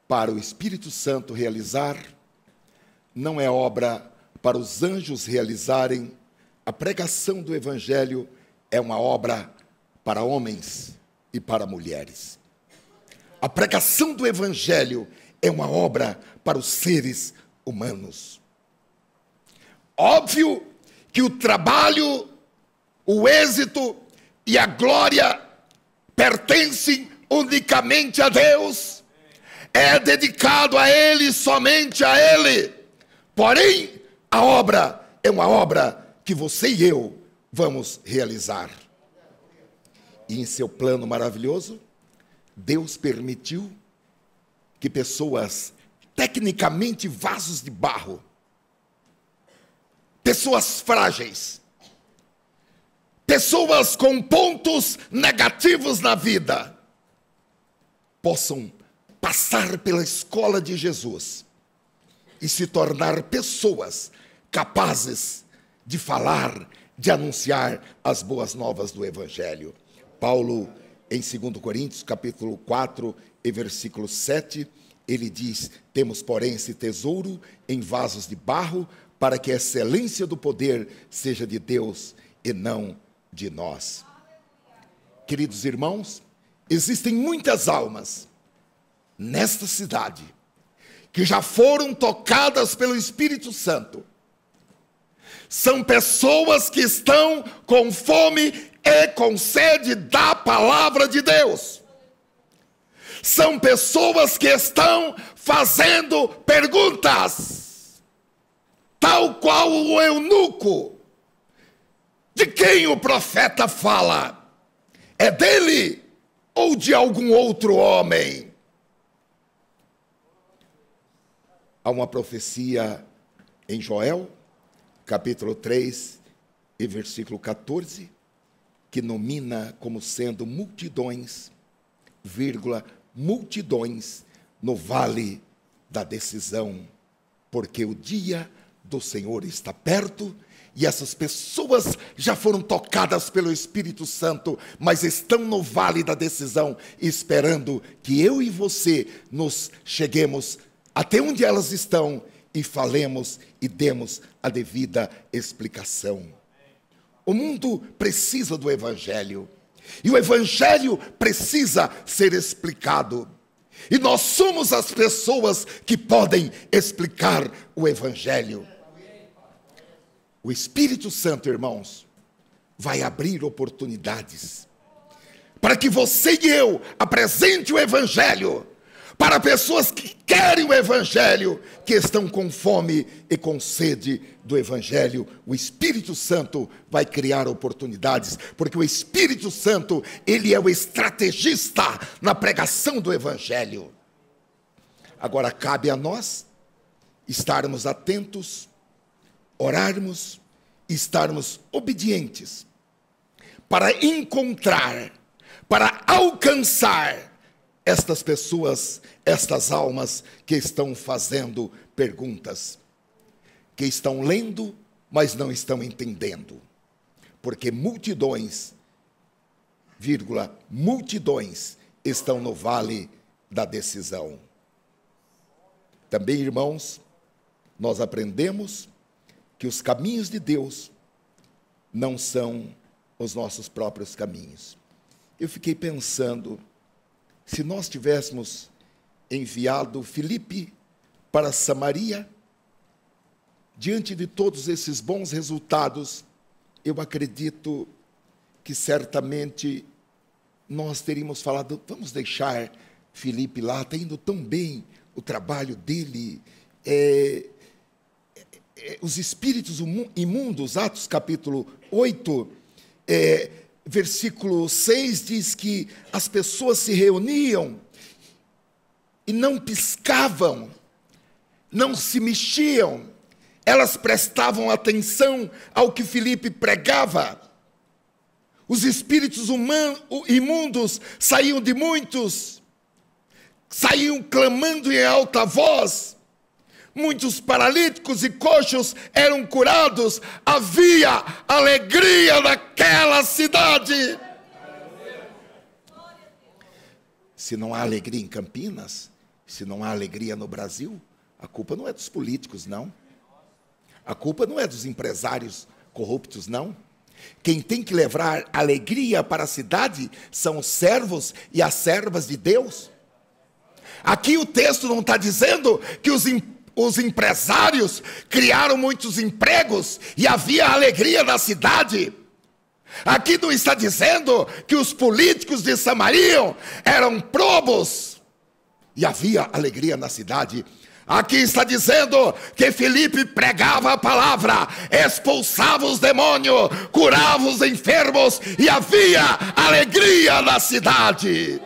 para o Espírito Santo realizar, não é obra para os anjos realizarem. A pregação do Evangelho é uma obra para homens e para mulheres. A pregação do Evangelho é uma obra para os seres humanos. Óbvio que o trabalho, o êxito e a glória pertencem unicamente a Deus. É dedicado a Ele, somente a Ele. Porém, a obra é uma obra que você e eu vamos realizar. E em seu plano maravilhoso, Deus permitiu que pessoas, tecnicamente vasos de barro, pessoas frágeis, pessoas com pontos negativos na vida, possam passar pela escola de Jesus e se tornar pessoas capazes de falar, de anunciar as boas novas do Evangelho. Paulo, em 2 Coríntios, capítulo 4, e versículo 7, ele diz: temos, porém, esse tesouro em vasos de barro, para que a excelência do poder seja de Deus e não de nós. Queridos irmãos, existem muitas almas nesta cidade que já foram tocadas pelo Espírito Santo. São pessoas que estão com fome e com sede da palavra de Deus. São pessoas que estão fazendo perguntas, tal qual o eunuco. De quem o profeta fala? É dele ou de algum outro homem? Há uma profecia em Joel, capítulo 3, e versículo 14, que nomina como sendo multidões, multidões no vale da decisão, porque o dia do Senhor está perto, e essas pessoas já foram tocadas pelo Espírito Santo, mas estão no vale da decisão, esperando que eu e você nos cheguemos até onde elas estão e falemos e demos a devida explicação. O mundo precisa do Evangelho, e o Evangelho precisa ser explicado. E nós somos as pessoas que podem explicar o Evangelho. O Espírito Santo, irmãos, vai abrir oportunidades para que você e eu apresente o Evangelho para pessoas que querem o Evangelho, que estão com fome e com sede do Evangelho. O Espírito Santo vai criar oportunidades, porque o Espírito Santo, ele é o estrategista na pregação do Evangelho. Agora cabe a nós estarmos atentos, orarmos e estarmos obedientes para encontrar, para alcançar estas pessoas, estas almas que estão fazendo perguntas, que estão lendo, mas não estão entendendo. Porque multidões, multidões estão no vale da decisão. Também, irmãos, nós aprendemos que os caminhos de Deus não são os nossos próprios caminhos. Eu fiquei pensando, se nós tivéssemos enviado Filipe para Samaria, diante de todos esses bons resultados, eu acredito que certamente nós teríamos falado, vamos deixar Filipe lá, está indo tão bem o trabalho dele. Os espíritos imundos, Atos capítulo 8, versículo 6, diz que as pessoas se reuniam e não piscavam, não se mexiam, elas prestavam atenção ao que Filipe pregava. Os espíritos imundos saíam de muitos, saíam clamando em alta voz. Muitos paralíticos e coxos eram curados. Havia alegria naquela cidade. Se não há alegria em Campinas, se não há alegria no Brasil, a culpa não é dos políticos, não. A culpa não é dos empresários corruptos, não. Quem tem que levar alegria para a cidade são os servos e as servas de Deus. Aqui o texto não está dizendo que os empresários criaram muitos empregos e havia alegria na cidade. Aqui não está dizendo que os políticos de Samaria eram probos e havia alegria na cidade. Aqui está dizendo que Filipe pregava a palavra, expulsava os demônios, curava os enfermos e havia alegria na cidade.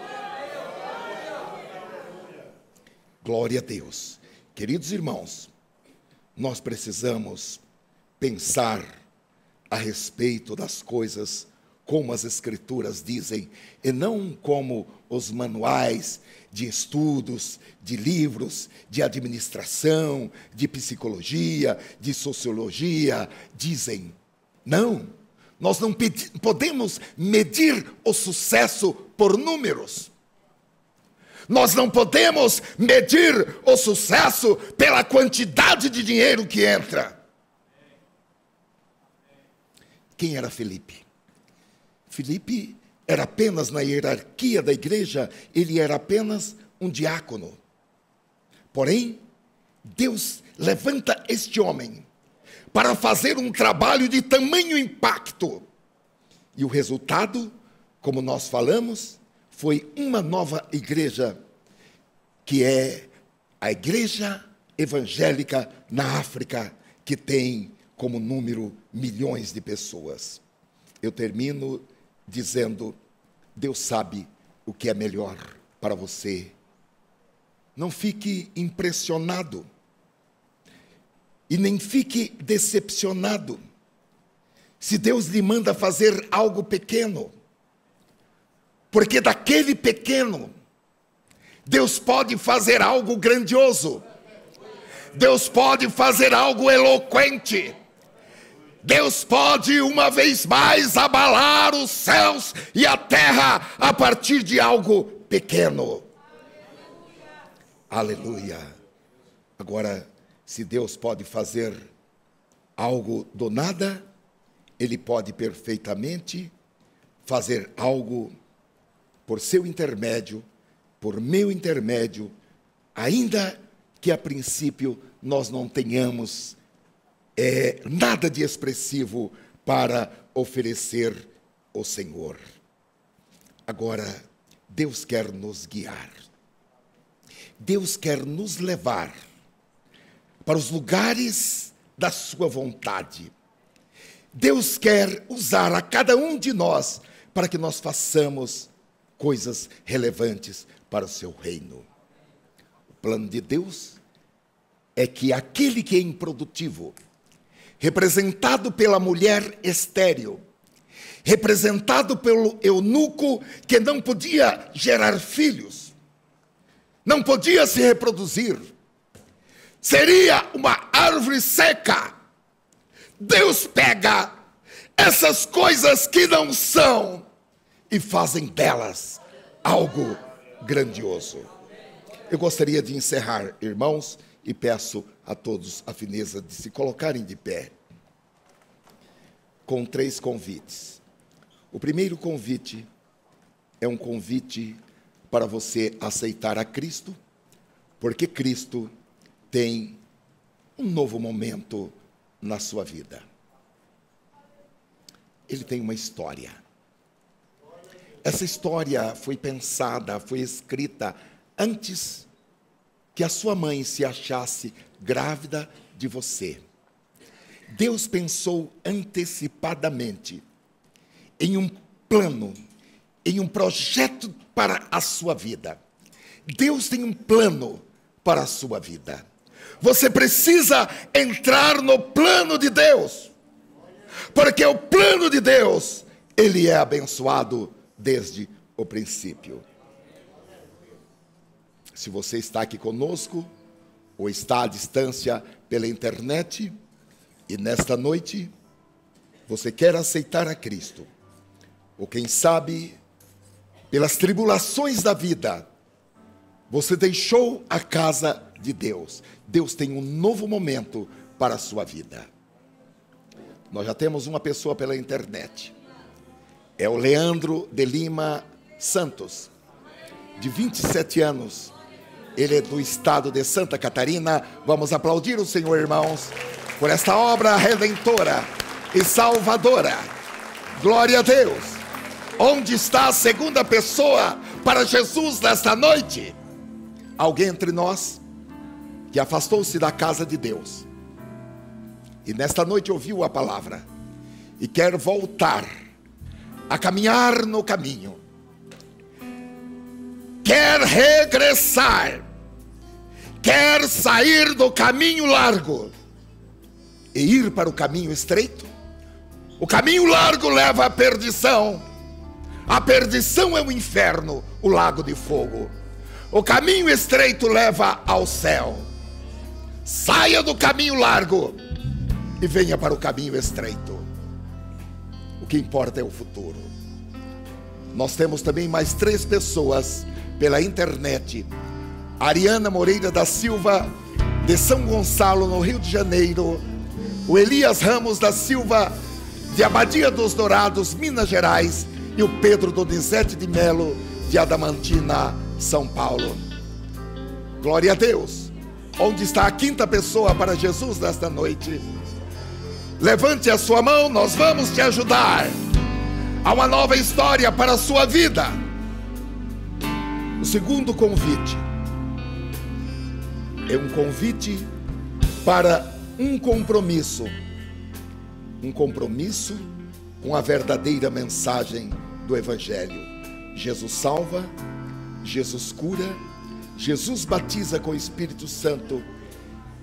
Glória a Deus. Queridos irmãos, nós precisamos pensar a respeito das coisas como as Escrituras dizem, e não como os manuais de estudos, de livros, de administração, de psicologia, de sociologia dizem. Não, nós não podemos medir o sucesso por números. Nós não podemos medir o sucesso pela quantidade de dinheiro que entra. Quem era Filipe? Filipe era apenas, na hierarquia da igreja, ele era apenas um diácono. Porém, Deus levanta este homem para fazer um trabalho de tamanho impacto. E o resultado, como nós falamos, foi uma nova igreja, que é a Igreja Evangélica na África, que tem como número milhões de pessoas. Eu termino dizendo, Deus sabe o que é melhor para você. Não fique impressionado e nem fique decepcionado se Deus lhe manda fazer algo pequeno. Porque daquele pequeno, Deus pode fazer algo grandioso. Deus pode fazer algo eloquente. Deus pode, uma vez mais, abalar os céus e a terra a partir de algo pequeno. Aleluia. Agora, se Deus pode fazer algo do nada, Ele pode perfeitamente fazer algo por seu intermédio por meu intermédio, ainda que a princípio nós não tenhamos nada de expressivo para oferecer ao Senhor. Agora, Deus quer nos guiar. Deus quer nos levar para os lugares da sua vontade. Deus quer usar a cada um de nós para que nós façamos coisas relevantes para o seu reino. O plano de Deus é que aquele que é improdutivo, representado pela mulher estéril, representado pelo eunuco que não podia gerar filhos, não podia se reproduzir, seria uma árvore seca. Deus pega essas coisas que não são e fazem delas algo grandioso. Eu gostaria de encerrar, irmãos, e peço a todos a fineza de se colocarem de pé, com 3 convites. O primeiro convite é um convite para você aceitar a Cristo, porque Cristo tem um novo momento na sua vida. Ele tem uma história. Essa história foi pensada, foi escrita antes que a sua mãe se achasse grávida de você. Deus pensou antecipadamente em um plano, em um projeto para a sua vida. Deus tem um plano para a sua vida. Você precisa entrar no plano de Deus, porque o plano de Deus, ele é abençoado desde o princípio. Se você está aqui conosco, ou está à distância pela internet, e nesta noite, você quer aceitar a Cristo, ou quem sabe, pelas tribulações da vida, você deixou a casa de Deus. Deus tem um novo momento para a sua vida. Nós já temos uma pessoa pela internet. É o Leandro de Lima Santos, de 27 anos. Ele é do estado de Santa Catarina. Vamos aplaudir o Senhor, irmãos, por esta obra redentora e salvadora. Glória a Deus. Onde está a segunda pessoa para Jesus nesta noite? Alguém entre nós que afastou-se da casa de Deus e nesta noite ouviu a palavra e quer voltar a caminhar no caminho, quer regressar, quer sair do caminho largo e ir para o caminho estreito. O caminho largo leva à perdição. A perdição é o inferno, o lago de fogo. O caminho estreito leva ao céu. Saia do caminho largo e venha para o caminho estreito. O que importa é o futuro. Nós temos também mais 3 pessoas pela internet. Ariana Moreira da Silva, de São Gonçalo, no Rio de Janeiro. O Elias Ramos da Silva, de Abadia dos Dourados, Minas Gerais. E o Pedro Donizete de Melo, de Adamantina, São Paulo. Glória a Deus. Onde está a 5ª pessoa para Jesus nesta noite? Levante a sua mão, nós vamos te ajudar. Há uma nova história para a sua vida. O segundo convite é um convite para um compromisso. Um compromisso com a verdadeira mensagem do Evangelho. Jesus salva, Jesus cura, Jesus batiza com o Espírito Santo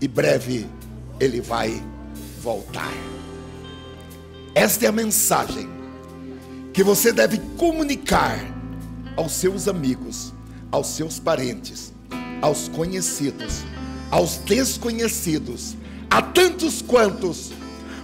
e breve Ele vai voltar. Esta é a mensagem que você deve comunicar aos seus amigos, aos seus parentes, aos conhecidos, aos desconhecidos, a tantos quantos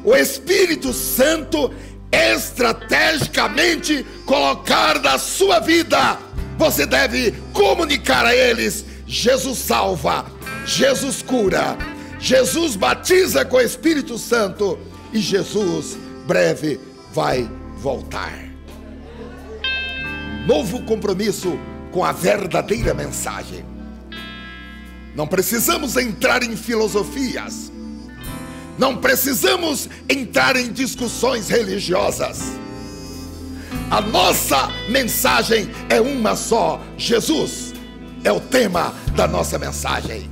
o Espírito Santo estrategicamente colocar na sua vida. Você deve comunicar a eles: Jesus salva, Jesus cura, Jesus batiza com o Espírito Santo e Jesus breve vai voltar. Novo compromisso com a verdadeira mensagem. Não precisamos entrar em filosofias, não precisamos entrar em discussões religiosas. A nossa mensagem é uma só: Jesus é o tema da nossa mensagem.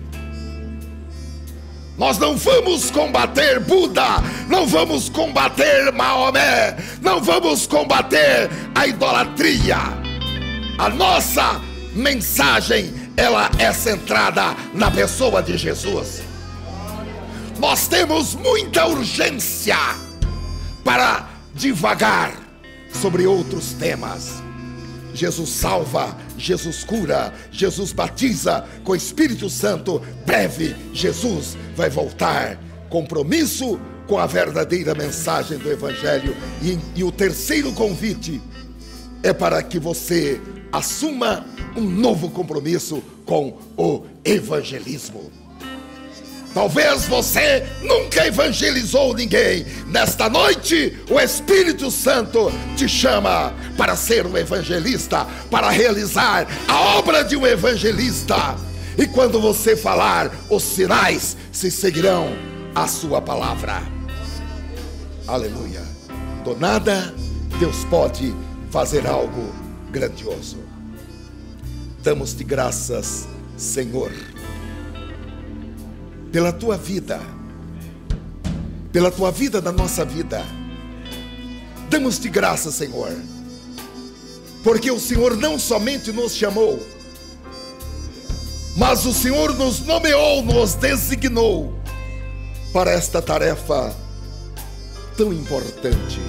Nós não vamos combater Buda, não vamos combater Maomé, não vamos combater a idolatria. A nossa mensagem, ela é centrada na pessoa de Jesus. Nós temos muita urgência para divagar sobre outros temas. Jesus salva, Jesus cura, Jesus batiza com o Espírito Santo. Breve, Jesus vai voltar. Compromisso com a verdadeira mensagem do Evangelho. E o terceiro convite é para que você assuma um novo compromisso com o evangelismo. Talvez você nunca evangelizou ninguém. Nesta noite, o Espírito Santo te chama para ser um evangelista, para realizar a obra de um evangelista. E quando você falar, os sinais se seguirão à sua palavra. Aleluia. Do nada, Deus pode fazer algo grandioso. Damos-te graças, Senhor, pela tua vida da nossa vida. Damos-te graças, Senhor, porque o Senhor não somente nos chamou, mas o Senhor nos nomeou, nos designou para esta tarefa tão importante.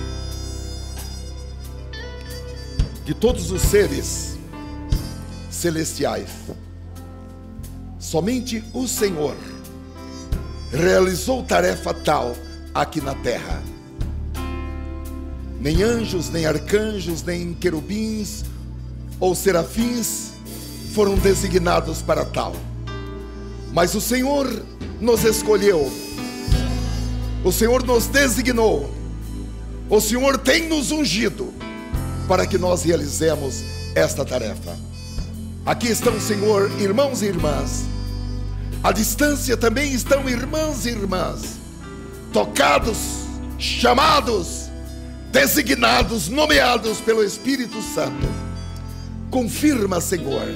De todos os seres celestiais, somente o Senhor realizou tarefa tal aqui na terra. Nem anjos, nem arcanjos, nem querubins ou serafins foram designados para tal. Mas o Senhor nos escolheu, o Senhor nos designou, o Senhor tem nos ungido para que nós realizemos esta tarefa. Aqui estão, Senhor, irmãos e irmãs. À distância também estão irmãos e irmãs, tocados, chamados, designados, nomeados pelo Espírito Santo. Confirma, Senhor,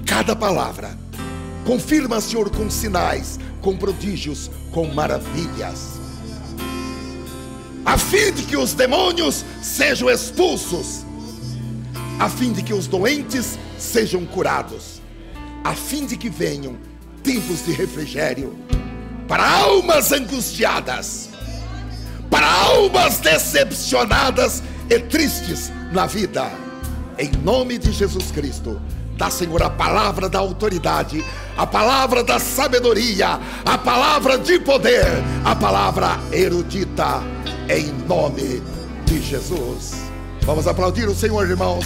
cada palavra. Confirma, Senhor, com sinais, com prodígios, com maravilhas, a fim de que os demônios sejam expulsos, a fim de que os doentes sejam curados, a fim de que venham tempos de refrigério para almas angustiadas, para almas decepcionadas e tristes na vida. Em nome de Jesus Cristo, dá, Senhor, a palavra da autoridade, a palavra da sabedoria, a palavra de poder, a palavra erudita, em nome de Jesus. Vamos aplaudir o Senhor, irmãos.